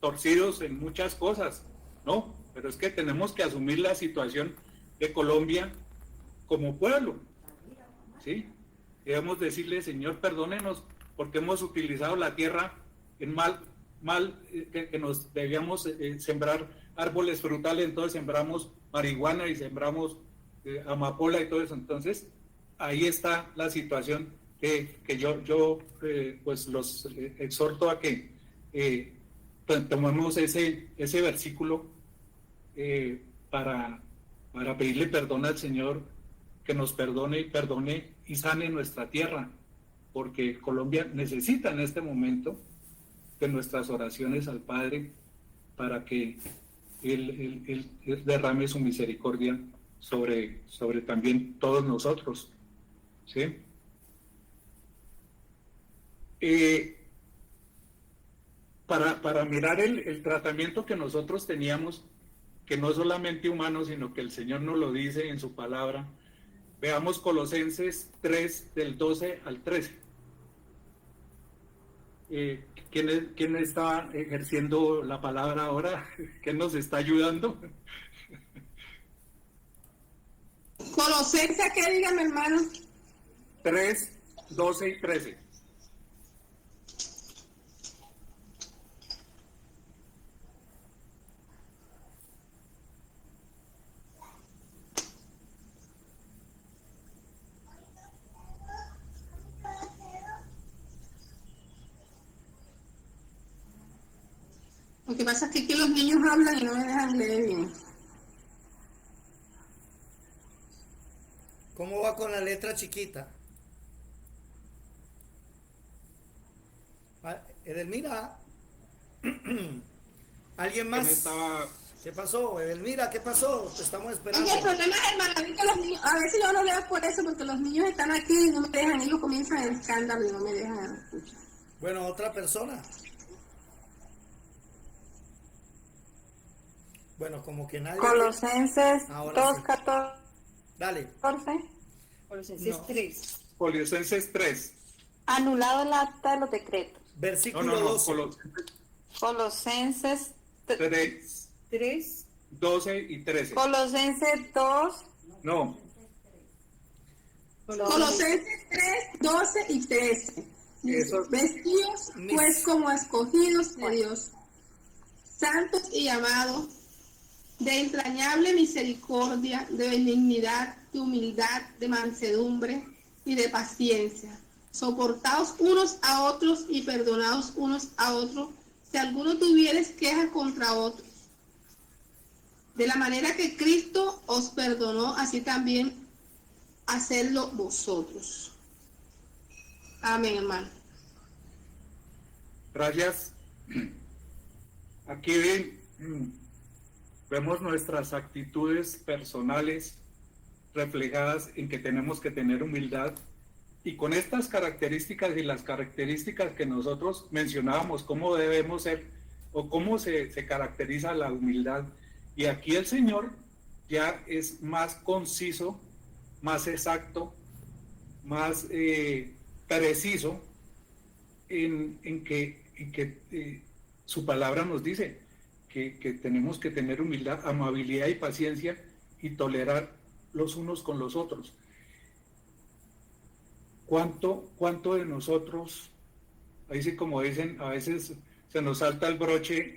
torcidos en muchas cosas, ¿no? Pero es que tenemos que asumir la situación de Colombia como pueblo, ¿sí? Debemos decirle, Señor, perdónenos porque hemos utilizado la tierra en que nos debíamos sembrar árboles frutales, entonces sembramos marihuana y sembramos amapola y todo eso. Entonces ahí está la situación que yo pues los exhorto a que tomemos ese versículo para pedirle perdón al Señor, que nos perdone y sane nuestra tierra, porque Colombia necesita en este momento de nuestras oraciones al Padre para que Él derrame su misericordia sobre también todos nosotros, ¿sí? Para mirar el tratamiento que nosotros teníamos, que no es solamente humano, sino que el Señor nos lo dice en su palabra, veamos Colosenses 3, del 12 al 13. ¿Quién está ejerciendo la palabra ahora? ¿Quién nos está ayudando? Colosenses, ¿qué dígame, hermano? 3, 12 y 13. Lo que pasa es que aquí los niños hablan y no me dejan leer bien. ¿Cómo va con la letra chiquita? Edelmira. ¿Alguien Que más? me estaba... ¿Qué pasó? Edelmira, ¿qué pasó? Te estamos esperando. Oye, el problema es, hermano, es que los niños, a veces yo no leo por eso, porque los niños están aquí y no me dejan, ellos comienzan el escándalo y no me dejan escuchar. Bueno, otra persona. Bueno, como que nadie... Colosenses Ahora 2:14. Dale. Colosenses No. 3. Colosenses 3. Anulado el acta de los decretos. Versículo 12. Colosenses 3, 3. 12 y 13. Colosenses 2. No, Colosenses 3, 12 y 13. Dice, Eso- vestidos pues como escogidos de Dios, santos y llamados, de entrañable misericordia, de benignidad, de humildad, de mansedumbre y de paciencia, soportaos unos a otros y perdonaos unos a otros, si alguno tuvieres queja contra otros. De la manera que Cristo os perdonó, así también hacedlo vosotros. Amén, hermano. gracias. Aquí vemos nuestras actitudes personales reflejadas en que tenemos que tener humildad, y con estas características y las características que nosotros mencionábamos, cómo debemos ser o cómo se caracteriza la humildad. Y aquí el Señor ya es más conciso, más exacto, más preciso en que su palabra nos dice que tenemos que tener humildad, amabilidad y paciencia y tolerar los unos con los otros. ¿Cuánto de nosotros, ahí sí como dicen, a veces se nos salta el broche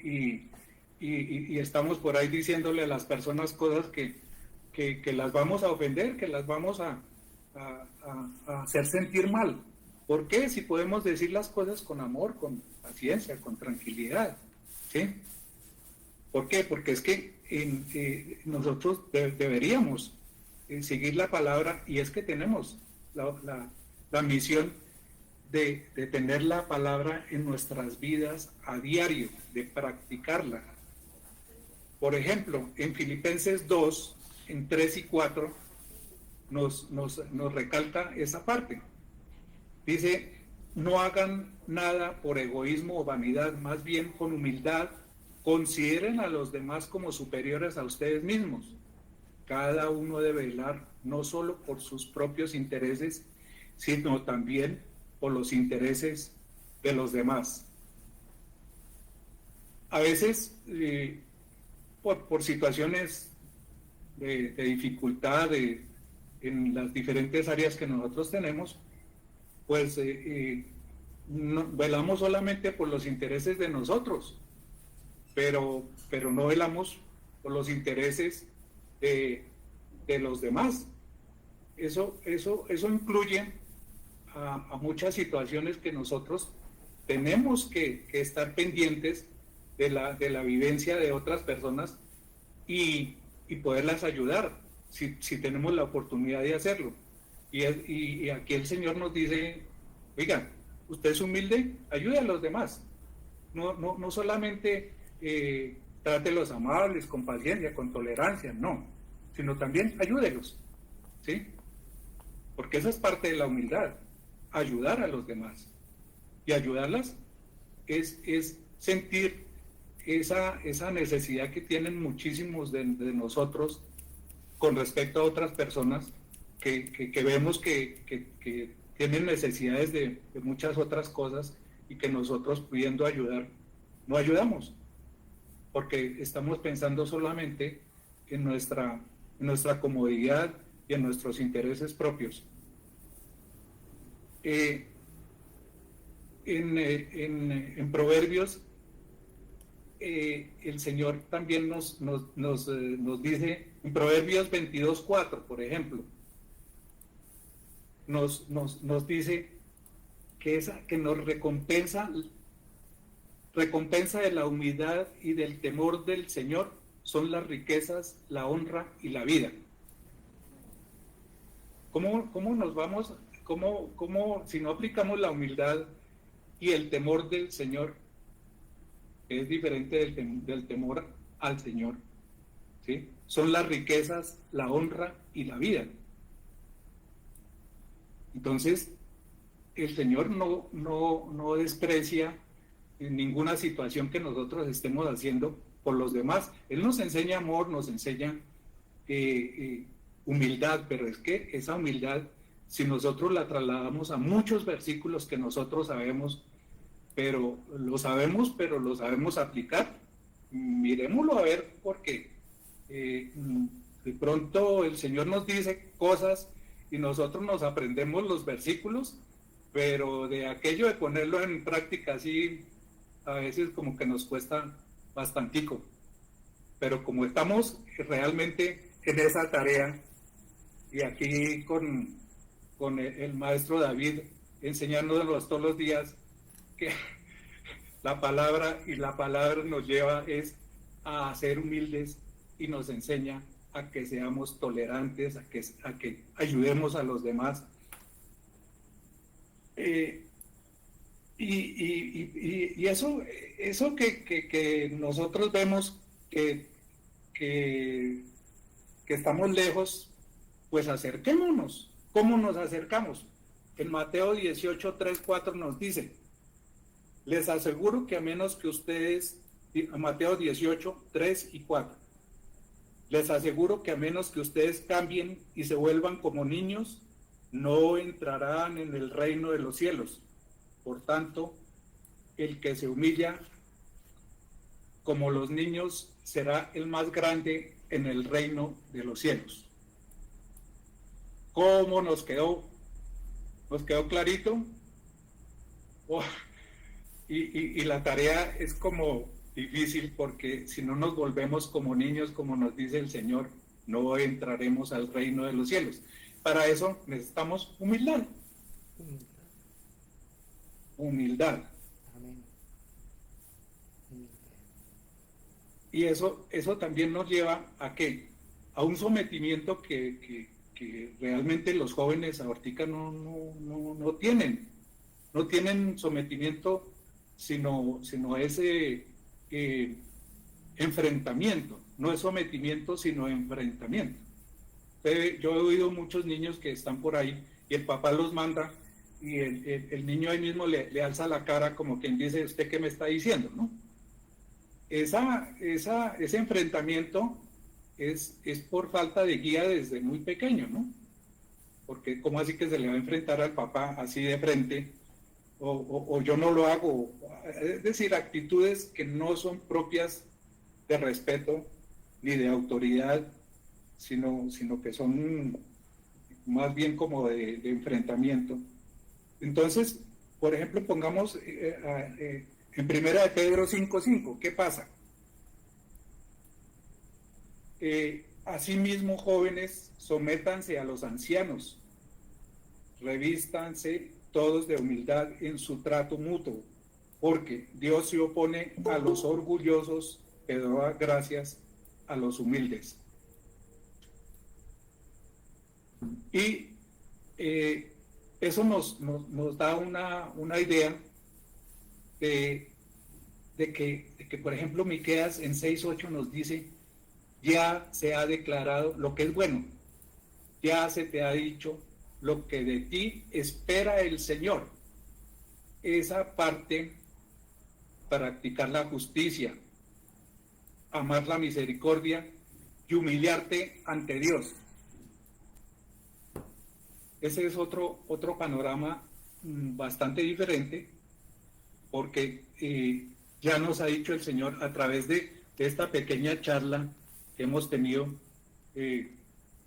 y estamos por ahí diciéndole a las personas cosas que las vamos a ofender, que las vamos a hacer sentir mal? ¿Por qué? Si podemos decir las cosas con amor, con paciencia, con tranquilidad, ¿sí? ¿Por qué? Porque es que nosotros deberíamos seguir la palabra, y es que tenemos la misión de tener la palabra en nuestras vidas a diario, de practicarla. Por ejemplo, en Filipenses 2, en 3 y 4, nos recalca esa parte. Dice, no hagan nada por egoísmo o vanidad, más bien con humildad, consideren a los demás como superiores a ustedes mismos. Cada uno debe velar no solo por sus propios intereses, sino también por los intereses de los demás. A veces, por situaciones de dificultad en las diferentes áreas que nosotros tenemos, pues velamos solamente por los intereses de nosotros, pero no velamos por los intereses de los demás. Eso incluye a muchas situaciones que nosotros tenemos que estar pendientes de la vivencia de otras personas y poderlas ayudar si tenemos la oportunidad de hacerlo. Y aquí el Señor nos dice, oigan, usted es humilde, ayude a los demás. No solamente trátelos amables, con paciencia, con tolerancia, no, sino también ayúdelos, ¿sí? Porque esa es parte de la humildad, ayudar a los demás. Y ayudarlas es sentir esa necesidad que tienen muchísimos de nosotros con respecto a otras personas que vemos que tienen necesidades de muchas otras cosas, y que nosotros, pudiendo ayudar, no ayudamos, porque estamos pensando solamente en nuestra comodidad y en nuestros intereses propios. En Proverbios, el Señor también nos dice, en Proverbios 22:4, por ejemplo, nos dice que nos recompensa de la humildad y del temor del Señor son las riquezas, la honra y la vida. ¿Cómo nos vamos, si no aplicamos la humildad y el temor del Señor, que es diferente del temor al Señor, ¿sí? Son las riquezas, la honra y la vida. Entonces, el Señor no desprecia en ninguna situación que nosotros estemos haciendo por los demás. Él nos enseña amor, nos enseña humildad, pero es que esa humildad, si nosotros la trasladamos a muchos versículos que nosotros sabemos, pero lo sabemos aplicar, miremoslo a ver, porque de pronto el Señor nos dice cosas y nosotros nos aprendemos los versículos, pero de aquello de ponerlo en práctica así, a veces como que nos cuesta bastantico. Pero como estamos realmente en esa tarea, y aquí con el maestro David enseñándonos todos los días que la palabra nos lleva es a ser humildes y nos enseña a que seamos tolerantes, a que ayudemos a los demás. Y eso que nosotros vemos que estamos lejos, pues acerquémonos. ¿Cómo nos acercamos? En Mateo 18, 3, 4 nos dice: les aseguro que a menos que ustedes, Mateo 18, 3 y 4, les aseguro que a menos que ustedes cambien y se vuelvan como niños, no entrarán en el reino de los cielos. Por tanto, el que se humilla como los niños será el más grande en el reino de los cielos. ¿Cómo nos quedó? ¿Nos quedó clarito? Oh, y la tarea es como difícil, porque si no nos volvemos como niños, como nos dice el Señor, no entraremos al reino de los cielos. Para eso necesitamos humildad. Humildad. Amén. Y eso también nos lleva a ¿qué? A un sometimiento que realmente los jóvenes ahorita no tienen. No tienen sometimiento, sino ese enfrentamiento. No es sometimiento, sino enfrentamiento. Yo he oído muchos niños que están por ahí y el papá los manda y el niño ahí mismo le alza la cara como quien dice: ¿usted qué me está diciendo? ¿No? Ese enfrentamiento es por falta de guía desde muy pequeño, ¿no? Porque ¿cómo así que se le va a enfrentar al papá así de frente? O yo no lo hago. Es decir, actitudes que no son propias de respeto ni de autoridad, sino que son más bien como de enfrentamiento. Entonces, por ejemplo, pongamos en 1 de Pedro 5:5, ¿qué pasa? Asimismo, jóvenes, sométanse a los ancianos, revístanse todos de humildad en su trato mutuo, porque Dios se opone a los orgullosos, pero da gracias a los humildes. Y eso nos da una idea de que, por ejemplo, Miqueas en 6:8 nos dice: ya se ha declarado lo que es bueno, ya se te ha dicho lo que de ti espera el Señor. Esa parte, practicar la justicia, amar la misericordia y humillarte ante Dios. Ese es otro panorama bastante diferente, porque ya nos ha dicho el Señor a través de esta pequeña charla que hemos tenido,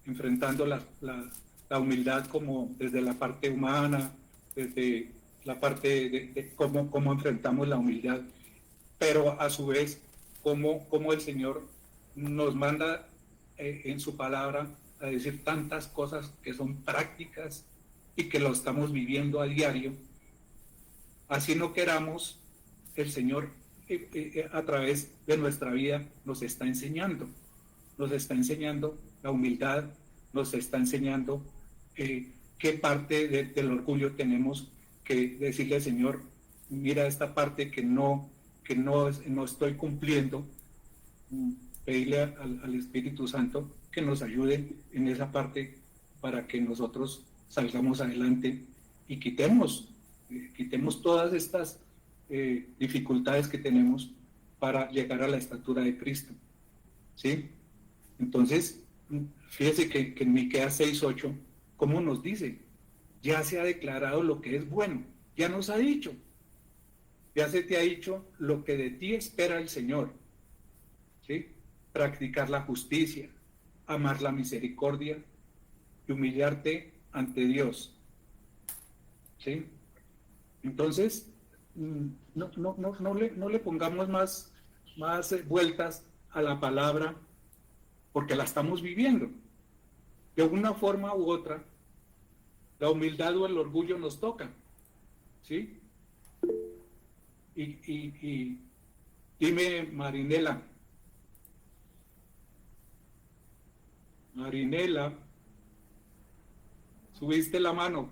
enfrentando la humildad como desde la parte humana, desde la parte de cómo enfrentamos la humildad, pero a su vez cómo el Señor nos manda en su palabra a decir tantas cosas que son prácticas y que lo estamos viviendo a diario. Así no queramos, el Señor a través de nuestra vida nos está enseñando la humildad, nos está enseñando qué parte del orgullo tenemos que decirle al Señor, mira esta parte que no estoy cumpliendo, pedirle al Espíritu Santo que nos ayude en esa parte para que nosotros salgamos adelante y quitemos todas estas dificultades que tenemos para llegar a la estatura de Cristo, ¿sí? Entonces, fíjese que en Miqueas 6:8, ¿cómo nos dice? Ya se ha declarado lo que es bueno, ya nos ha dicho, ya se te ha dicho lo que de ti espera el Señor, ¿sí? Practicar la justicia, amar la misericordia y humillarte ante Dios, ¿sí? Entonces, no le pongamos más vueltas a la palabra, porque la estamos viviendo. De una forma u otra, la humildad o el orgullo nos toca, ¿sí? Y dime, Marinela, subiste la mano.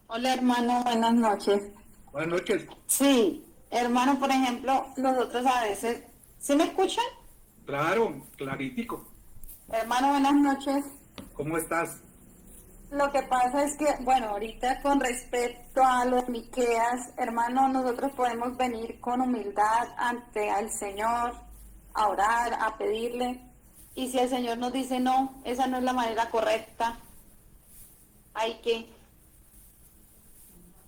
Hola, hermano, buenas noches. Buenas noches. Sí, hermano, por ejemplo, nosotros a veces... ¿Sí me escuchan? Claro, clarítico. Hermano, buenas noches. ¿Cómo estás? Lo que pasa es que, bueno, ahorita con respecto a los Miqueas, hermano, nosotros podemos venir con humildad ante al Señor, a orar, a pedirle, y si el Señor nos dice no, esa no es la manera correcta, hay que...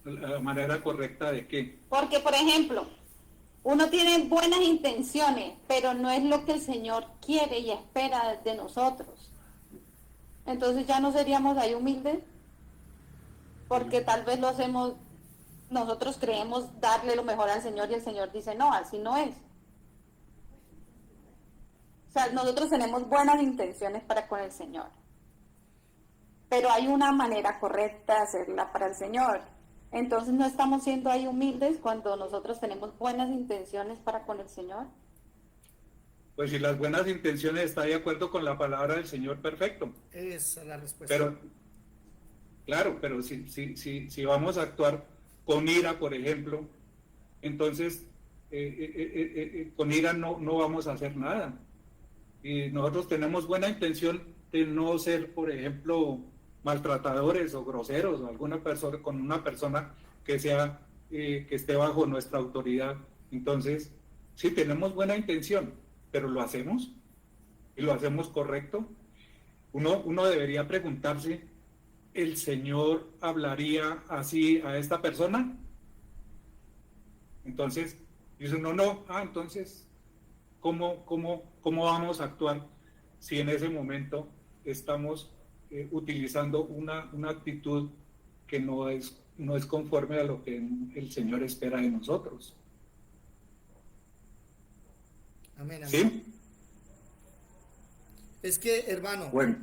¿La manera correcta de qué? Porque, por ejemplo, uno tiene buenas intenciones, pero no es lo que el Señor quiere y espera de nosotros. Entonces ya no seríamos ahí humildes, porque tal vez lo hacemos, nosotros creemos darle lo mejor al Señor y el Señor dice, no, así no es. O sea, nosotros tenemos buenas intenciones para con el Señor, pero hay una manera correcta de hacerla para el Señor. Entonces no estamos siendo ahí humildes cuando nosotros tenemos buenas intenciones para con el Señor. Pues si las buenas intenciones está de acuerdo con la palabra del Señor, perfecto. Esa es la respuesta. Pero, claro, pero si vamos a actuar con ira, por ejemplo, entonces con ira no vamos a hacer nada. Y nosotros tenemos buena intención de no ser, por ejemplo, maltratadores o groseros o alguna persona con una persona que sea que esté bajo nuestra autoridad. Entonces, sí tenemos buena intención, pero lo hacemos y lo hacemos correcto. Uno debería preguntarse, ¿el Señor hablaría así a esta persona? Entonces dice no, entonces ¿cómo vamos a actuar si en ese momento estamos utilizando una actitud que no es conforme a lo que el Señor espera de nosotros? Amén, amén. ¿Sí? Es que, hermano, Bueno,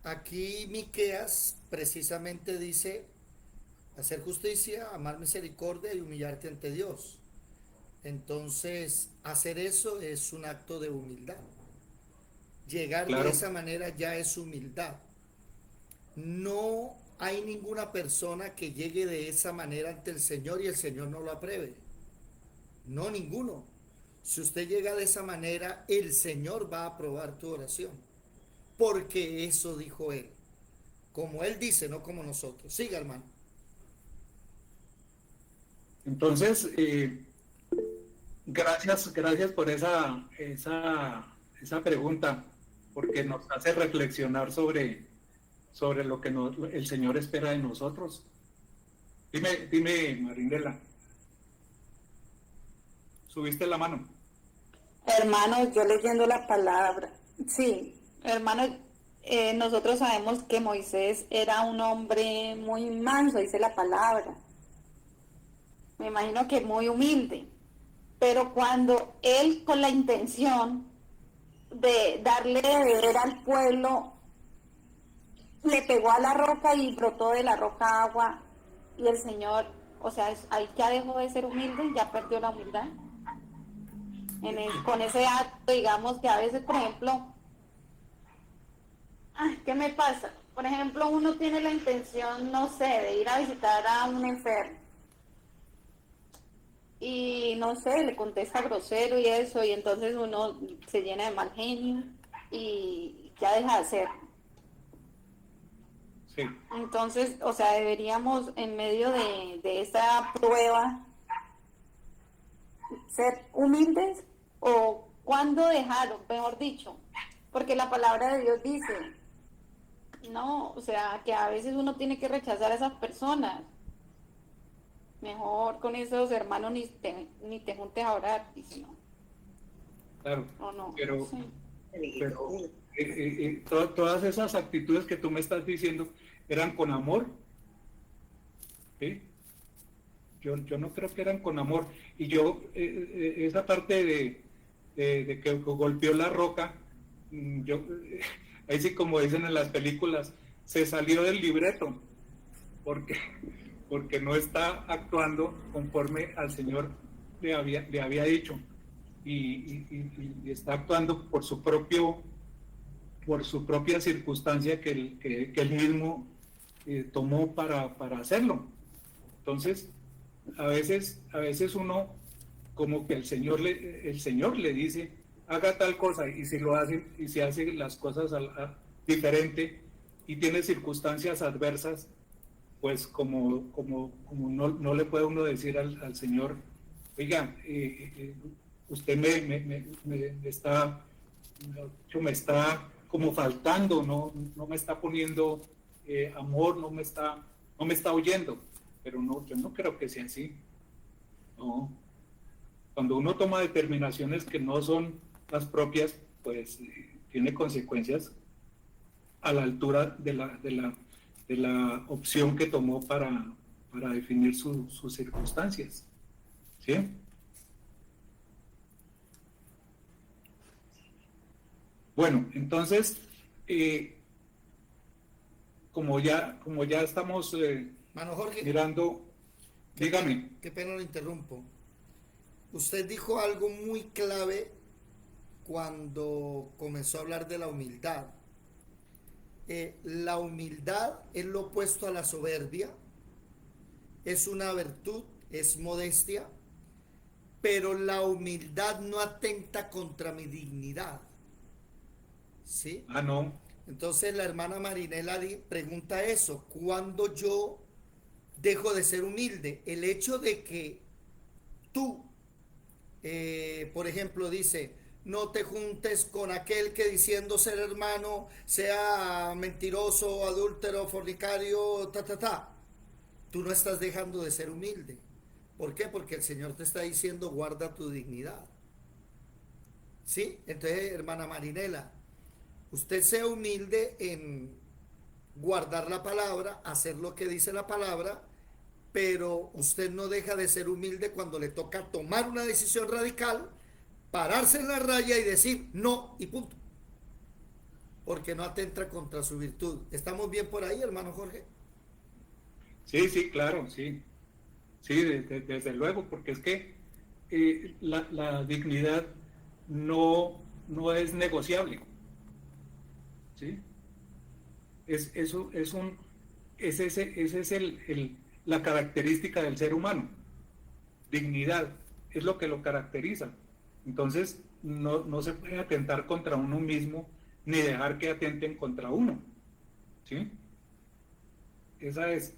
aquí Miqueas precisamente dice hacer justicia, amar misericordia y humillarte ante Dios. Entonces, hacer eso es un acto de humildad. Llegar claro, de esa manera ya es humildad. No hay ninguna persona que llegue de esa manera ante el Señor y el Señor no lo apruebe. No, ninguno. Si usted llega de esa manera, el Señor va a aprobar tu oración. Porque eso dijo Él. Como Él dice, no como nosotros. Siga, hermano. entonces, gracias por esa pregunta, porque nos hace reflexionar sobre lo que el Señor espera de nosotros. Dime, Marinela. ¿Subiste la mano? Hermano, yo leyendo la palabra, sí, hermano, nosotros sabemos que Moisés era un hombre muy manso, dice la palabra. Me imagino que muy humilde, pero cuando él con la intención de darle de beber al pueblo, le pegó a la roca y brotó de la roca agua, y el Señor, o sea, ahí ya dejó de ser humilde, ya perdió la humildad. Con ese acto, digamos que a veces, por ejemplo, ¿qué me pasa? por ejemplo, uno tiene la intención, no sé, de ir a visitar a un enfermo y no sé, le contesta grosero y eso, y entonces uno se llena de mal genio y ya deja de hacerlo. Sí. Entonces, o sea, deberíamos en medio de esa prueba ser humildes o cuándo dejar, mejor dicho, porque la palabra de Dios dice, no, o sea, que a veces uno tiene que rechazar a esas personas. Mejor con esos hermanos ni te juntes a orar, dice, no. Claro, ¿O no? pero, Sí. pero todas esas actitudes que tú me estás diciendo eran con amor, ¿sí? Yo no creo que eran con amor. Y yo, esa parte de que golpeó la roca, yo, ahí sí como dicen en las películas, se salió del libreto, porque no está actuando conforme al Señor le había dicho. Y está actuando por su propia circunstancia que él mismo tomó para hacerlo. Entonces, a veces uno, como que el Señor le dice, haga tal cosa, y si lo hace, y si hace las cosas diferente, y tiene circunstancias adversas, pues como no le puede uno decir al Señor, oiga, usted me está como faltando, no me está poniendo amor, no me está oyendo. Pero no, yo no creo que sea así. No. Cuando uno toma determinaciones que no son las propias, pues tiene consecuencias a la altura de la opción que tomó para definir sus circunstancias. ¿Sí? Bueno, entonces, como ya estamos Mano Jorge, mirando, dígame. qué pena lo interrumpo. Usted dijo algo muy clave cuando comenzó a hablar de la humildad. La humildad es lo opuesto a la soberbia, es una virtud, es modestia, pero la humildad no atenta contra mi dignidad. ¿Sí? Ah, no. Entonces la hermana Marinela pregunta eso, ¿cuándo yo dejo de ser humilde? El hecho de que tú, por ejemplo, dice, no te juntes con aquel que diciendo ser hermano sea mentiroso, adúltero, fornicario, Tú no estás dejando de ser humilde. ¿Por qué? Porque el Señor te está diciendo, guarda tu dignidad. ¿Sí? Entonces, hermana Marinela, usted sea humilde en guardar la palabra, hacer lo que dice la palabra, pero usted no deja de ser humilde cuando le toca tomar una decisión radical, pararse en la raya y decir no y punto. Porque no atenta contra su virtud. ¿Estamos bien por ahí, hermano Jorge? Sí, claro, sí. Sí, desde luego, porque es que la dignidad no es negociable. ¿Sí? La característica del ser humano. Dignidad es lo que lo caracteriza. Entonces, no se puede atentar contra uno mismo ni dejar que atenten contra uno. ¿Sí? Esa es.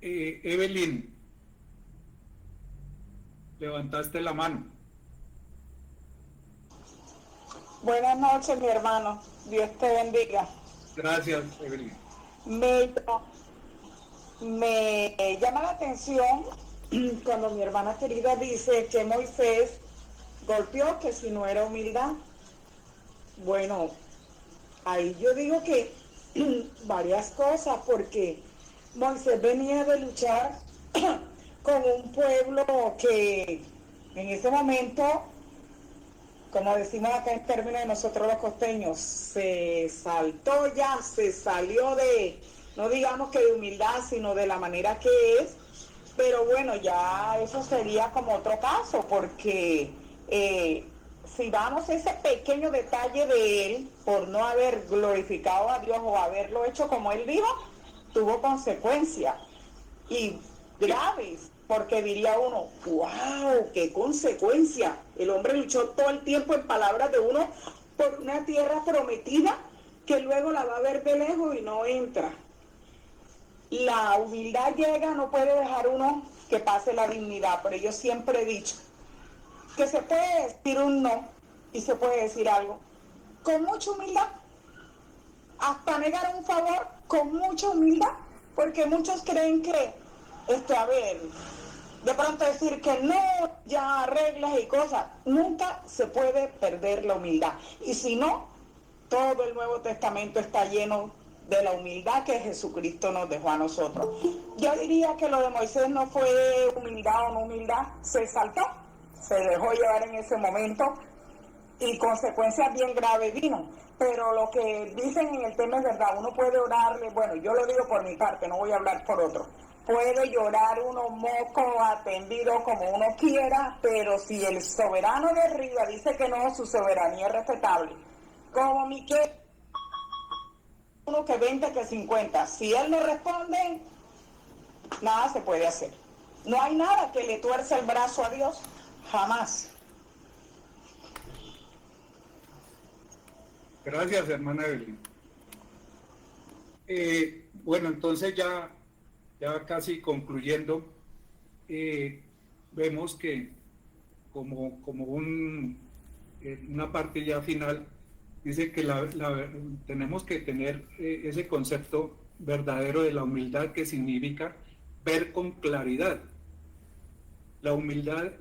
Evelyn, levantaste la mano. Buenas noches, mi hermano. Dios te bendiga. Gracias, Evelyn. Me llama la atención cuando mi hermana querida dice que Moisés golpeó, que si no era humildad. Bueno, ahí yo digo que varias cosas, porque Moisés venía de luchar con un pueblo que en ese momento, como decimos acá en términos de nosotros los costeños, se saltó ya, se salió de, no digamos que de humildad, sino de la manera que es, pero bueno, ya eso sería como otro caso, porque si damos ese pequeño detalle de él, por no haber glorificado a Dios o haberlo hecho como él dijo, tuvo consecuencias y graves, porque diría uno, wow, qué consecuencia. El hombre luchó todo el tiempo, en palabras de uno, por una tierra prometida que luego la va a ver de lejos y no entra. La humildad llega, no puede dejar uno que pase la dignidad, pero yo siempre he dicho que se puede decir un no y se puede decir algo con mucha humildad, hasta negar un favor con mucha humildad, porque muchos creen que, a ver, de pronto decir que no, ya reglas y cosas, nunca se puede perder la humildad. Y si no, todo el Nuevo Testamento está lleno de la humildad que Jesucristo nos dejó a nosotros. Yo diría que lo de Moisés no fue humildad o no humildad, se saltó, se dejó llevar en ese momento y consecuencias bien graves vino. Pero lo que dicen en el tema es verdad, uno puede orarle, bueno, yo lo digo por mi parte, no voy a hablar por otro. Puede llorar uno moco, atendido como uno quiera, pero si el soberano de arriba dice que no, su soberanía es respetable. Como Miquel, uno que 20, que 50. Si él no responde, nada se puede hacer. No hay nada que le tuerce el brazo a Dios, jamás. Gracias, hermana Evelyn. Bueno, entonces ya casi concluyendo, vemos que como una parte ya final, dice que tenemos que tener ese concepto verdadero de la humildad, que significa ver con claridad. La humildad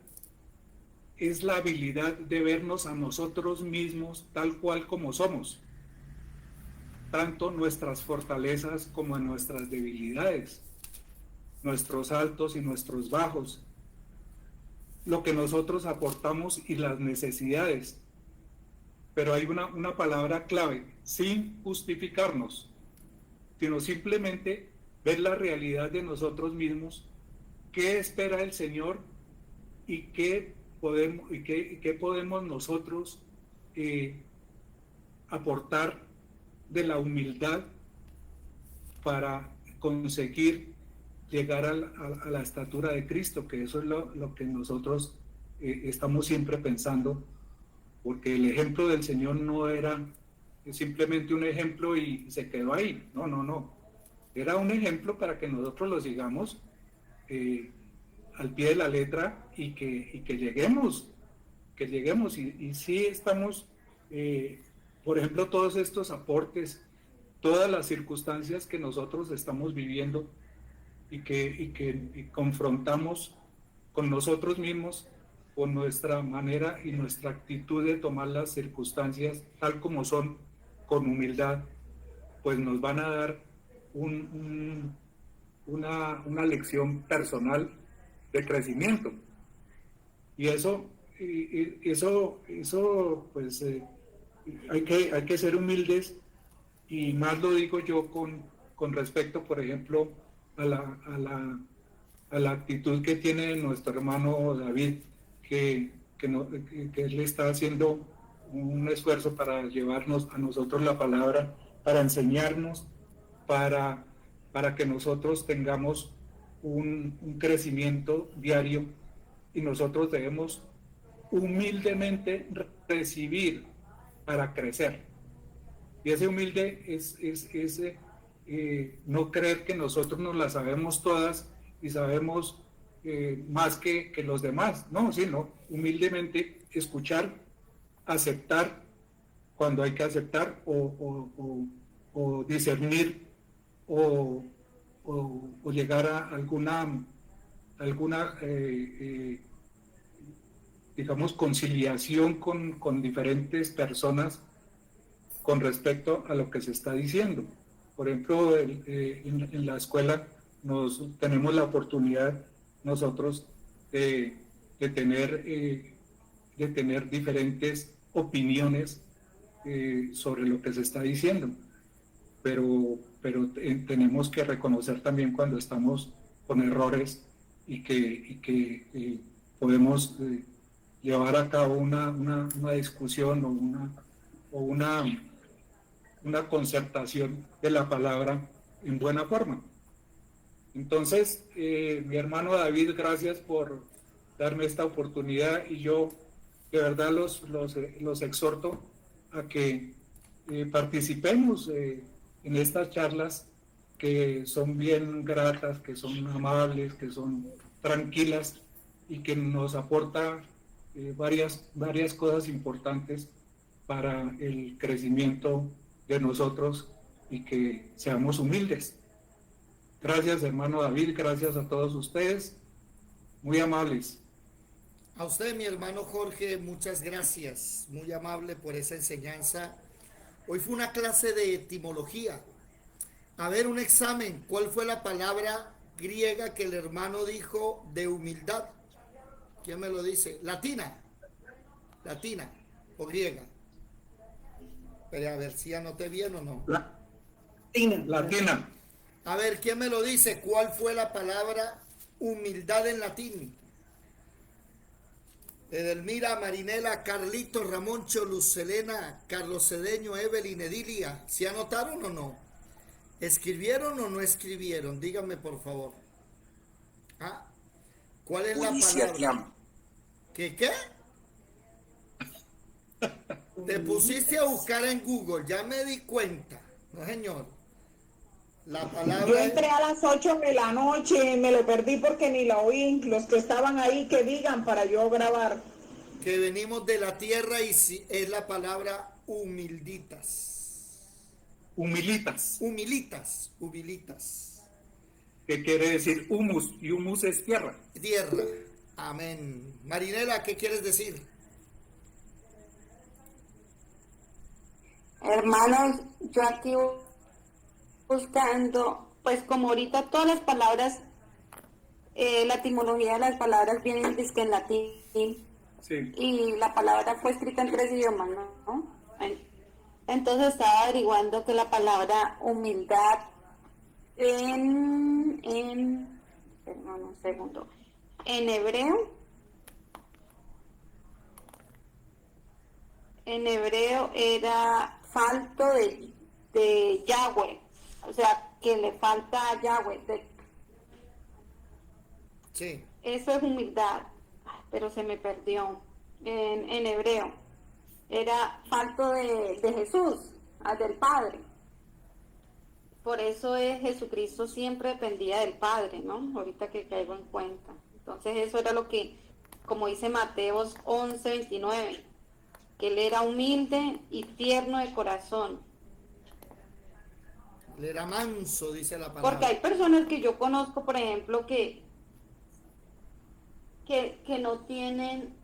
es la habilidad de vernos a nosotros mismos tal cual como somos, tanto nuestras fortalezas como nuestras debilidades, nuestros altos y nuestros bajos, lo que nosotros aportamos y las necesidades. Pero hay una palabra clave, sin justificarnos, sino simplemente ver la realidad de nosotros mismos, qué espera el Señor y qué podemos nosotros aportar de la humildad para conseguir llegar a la estatura de Cristo, que eso es lo que nosotros estamos siempre pensando, porque el ejemplo del Señor no era simplemente un ejemplo y se quedó ahí, no, era un ejemplo para que nosotros lo sigamos al pie de la letra y que lleguemos y sí estamos, por ejemplo, todos estos aportes, todas las circunstancias que nosotros estamos viviendo y que confrontamos con nosotros mismos, con nuestra manera y nuestra actitud de tomar las circunstancias tal como son, con humildad, pues nos van a dar una lección personal de crecimiento. Y eso pues hay que ser humildes, y más lo digo yo con respecto, por ejemplo, a la actitud que tiene nuestro hermano David, que él está haciendo un esfuerzo para llevarnos a nosotros la palabra, para enseñarnos, para que nosotros tengamos un crecimiento diario, y nosotros debemos humildemente recibir para crecer. Y ese humilde es no creer que nosotros nos las sabemos todas y sabemos más que los demás, no, sino humildemente escuchar, aceptar cuando hay que aceptar, o discernir, o llegar a alguna digamos, conciliación con diferentes personas con respecto a lo que se está diciendo. Por ejemplo, en la escuela tenemos la oportunidad nosotros de tener diferentes opiniones sobre lo que se está diciendo, pero tenemos que reconocer también cuando estamos con errores y que podemos llevar a cabo una discusión o una concertación de la palabra en buena forma. Entonces, mi hermano David, gracias por darme esta oportunidad, y yo de verdad los exhorto a que participemos en estas charlas que son bien gratas, que son amables, que son tranquilas y que nos aporta varias cosas importantes para el crecimiento de nosotros y que seamos humildes. Gracias, hermano David, gracias a todos ustedes, muy amables. A usted, mi hermano Jorge, muchas gracias, muy amable por esa enseñanza. Hoy fue una clase de etimología. A ver, un examen, ¿cuál fue la palabra griega que el hermano dijo de humildad? ¿Quién me lo dice? Latina o griega. Pero a ver si anoté bien o no. Latina. A ver, ¿quién me lo dice? ¿Cuál fue la palabra humildad en latín? Edelmira, Marinela, Carlito, Ramoncho, Luz Selena, Carlos Cedeño, Evelyn, Edilia. ¿Se anotaron o no? ¿Escribieron o no escribieron? Díganme, por favor. ¿Ah? ¿Cuál es la palabra? ¿Qué? Te pusiste a buscar en Google, ya me di cuenta. No, señor. La palabra... Yo entré a las 8 de la noche, me lo perdí porque ni la oí. Los que estaban ahí que digan para yo grabar. Que venimos de la tierra y es la palabra humilditas. Humilitas. ¿Qué quiere decir humus? Y humus es tierra. Tierra. Amén. Marinela, ¿qué quieres decir? Hermanos, yo aquí buscando, pues como ahorita todas las palabras, la etimología de las palabras vienen en latín, sí. Y la palabra fue escrita en 3 idiomas, ¿no? Entonces estaba averiguando que la palabra humildad perdón, un segundo, en hebreo era falto de Yahweh, o sea, que le falta a Yahweh. Sí. Eso es humildad, pero se me perdió. En hebreo era falto de Jesús, del Padre. Por eso Jesucristo siempre dependía del Padre, ¿no? Ahorita que caigo en cuenta. Entonces eso era lo que, como dice Mateos 11:29, que él era humilde y tierno de corazón. Él era manso, dice la palabra. Porque hay personas que yo conozco, por ejemplo, que no tienen,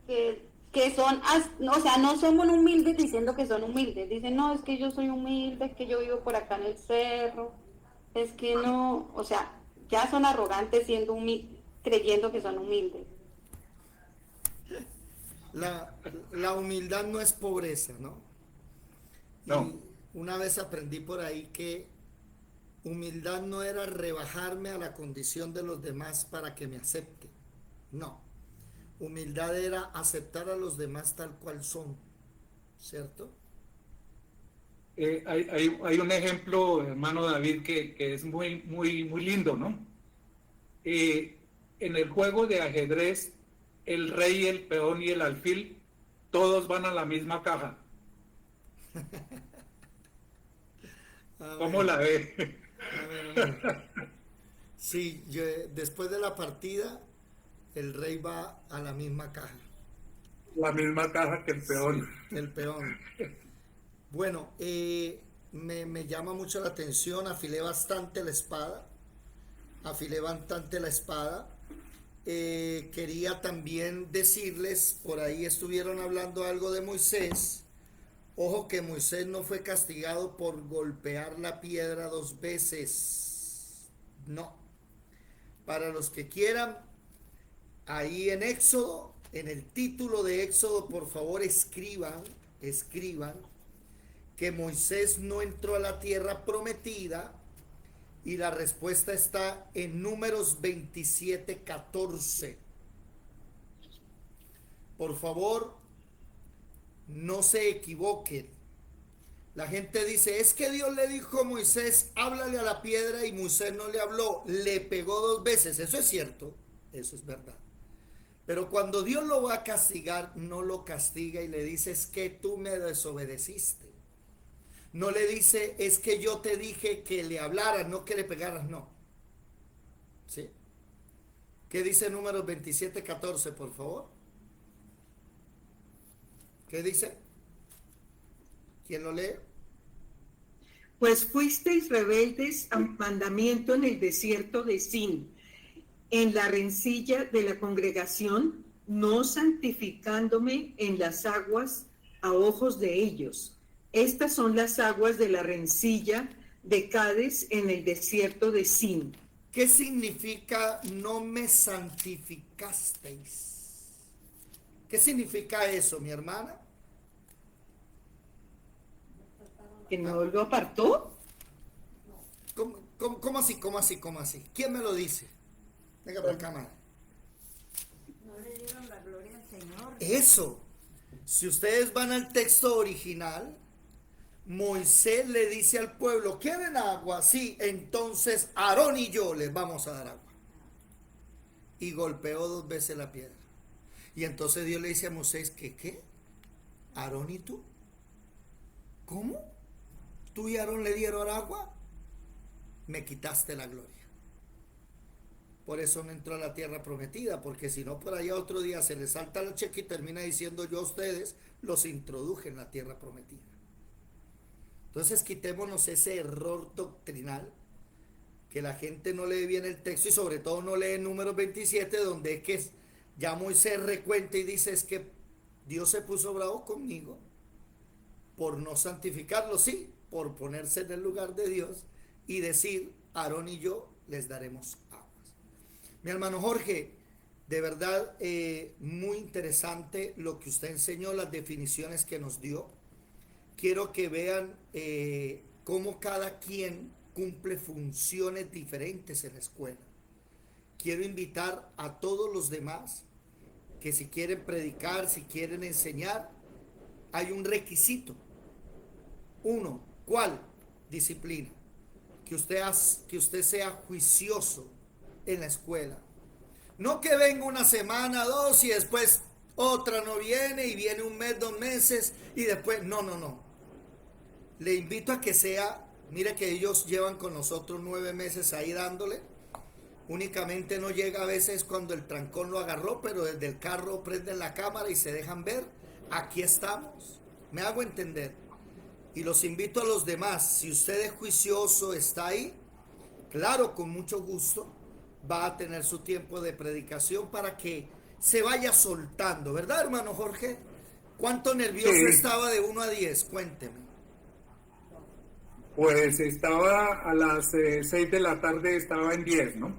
que son, o sea, no son humildes diciendo que son humildes. Dicen, no, es que yo soy humilde, es que yo vivo por acá en el cerro, es que no, o sea, ya son arrogantes siendo humildes, creyendo que son humildes. La humildad no es pobreza, ¿no? No. Y una vez aprendí por ahí que humildad no era rebajarme a la condición de los demás para que me acepte. No. Humildad era aceptar a los demás tal cual son, ¿cierto? Hay un ejemplo, hermano David, que es muy lindo, ¿no? En el juego de ajedrez, el rey, el peón y el alfil, todos van a la misma caja. ¿Cómo la ve? Sí, después de la partida, el rey va a la misma caja. La misma caja que el peón. Sí, el peón. Bueno, me llama mucho la atención, afilé bastante la espada. Quería también decirles, por ahí estuvieron hablando algo de Moisés. Ojo que Moisés no fue castigado por golpear la piedra 2 veces. No. Para los que quieran, ahí en Éxodo, en el título de Éxodo, por favor escriban que Moisés no entró a la tierra prometida, y la respuesta está en Números 27:14. Por favor, no se equivoquen. La gente dice, es que Dios le dijo a Moisés, háblale a la piedra, y Moisés no le habló, le pegó 2 veces. Eso es cierto, eso es verdad. Pero cuando Dios lo va a castigar, no lo castiga y le dice, es que tú me desobedeciste. No le dice, es que yo te dije que le hablaras, no que le pegaras, no. ¿Sí? ¿Qué dice Números 27:14, por favor? ¿Qué dice? ¿Quién lo lee? Pues fuisteis rebeldes a un mandamiento en el desierto de Sin, en la rencilla de la congregación, no santificándome en las aguas a ojos de ellos. Estas son las aguas de la rencilla de Cades en el desierto de Sin. ¿Qué significa no me santificasteis? ¿Qué significa eso, mi hermana? ¿Que no lo apartó? ¿Cómo así? ¿Cómo así? ¿Cómo así? ¿Quién me lo dice? Venga para acá, madre. No le dieron la gloria al Señor. Eso. Si ustedes van al texto original, Moisés le dice al pueblo, ¿quieren agua? Sí, entonces Aarón y yo les vamos a dar agua. Y golpeó 2 veces la piedra. Y entonces Dios le dice a Moisés, ¿qué? ¿Aarón y tú? ¿Cómo? ¿Tú y Aarón le dieron agua? Me quitaste la gloria. Por eso no entró a la tierra prometida, porque si no, por allá otro día se le salta la checa y termina diciendo, yo a ustedes los introduje en la tierra prometida. Entonces quitémonos ese error doctrinal, que la gente no lee bien el texto y sobre todo no lee Números 27, donde es que ya Moisés recuenta y dice, es que Dios se puso bravo conmigo por no santificarlo, sí, por ponerse en el lugar de Dios y decir, Aarón y yo les daremos aguas. Mi hermano Jorge, de verdad muy interesante lo que usted enseñó, las definiciones que nos dio. Quiero que vean cómo cada quien cumple funciones diferentes en la escuela. Quiero invitar a todos los demás que si quieren predicar, si quieren enseñar, hay un requisito. 1, ¿cuál? Disciplina. Que usted sea juicioso en la escuela. No que venga una semana, 2 y después otra no viene y viene 1 mes, 2 meses y después, no. Le invito a que sea, mire que ellos llevan con nosotros 9 meses ahí dándole. Únicamente no llega a veces cuando el trancón lo agarró, pero desde el carro prenden la cámara y se dejan ver. Aquí estamos. Me hago entender. Y los invito a los demás. Si usted es juicioso, está ahí, claro, con mucho gusto, va a tener su tiempo de predicación para que se vaya soltando. ¿Verdad, hermano Jorge? ¿Cuánto nervioso estaba de 1 a 10? Cuénteme. Pues estaba a las 6 de la tarde, estaba en 10, ¿no?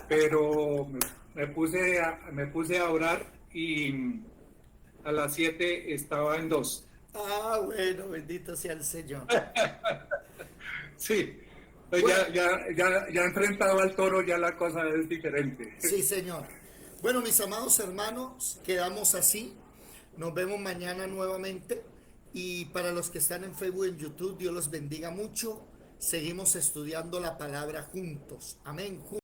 Pero me puse a orar y a las 7 estaba en 2. Ah, bueno, bendito sea el Señor. Sí, pues bueno, ya enfrentado al toro, ya la cosa es diferente. Sí, Señor. Bueno, mis amados hermanos, quedamos así. Nos vemos mañana nuevamente. Y para los que están en Facebook y en YouTube, Dios los bendiga mucho. Seguimos estudiando la palabra juntos. Amén. Juntos.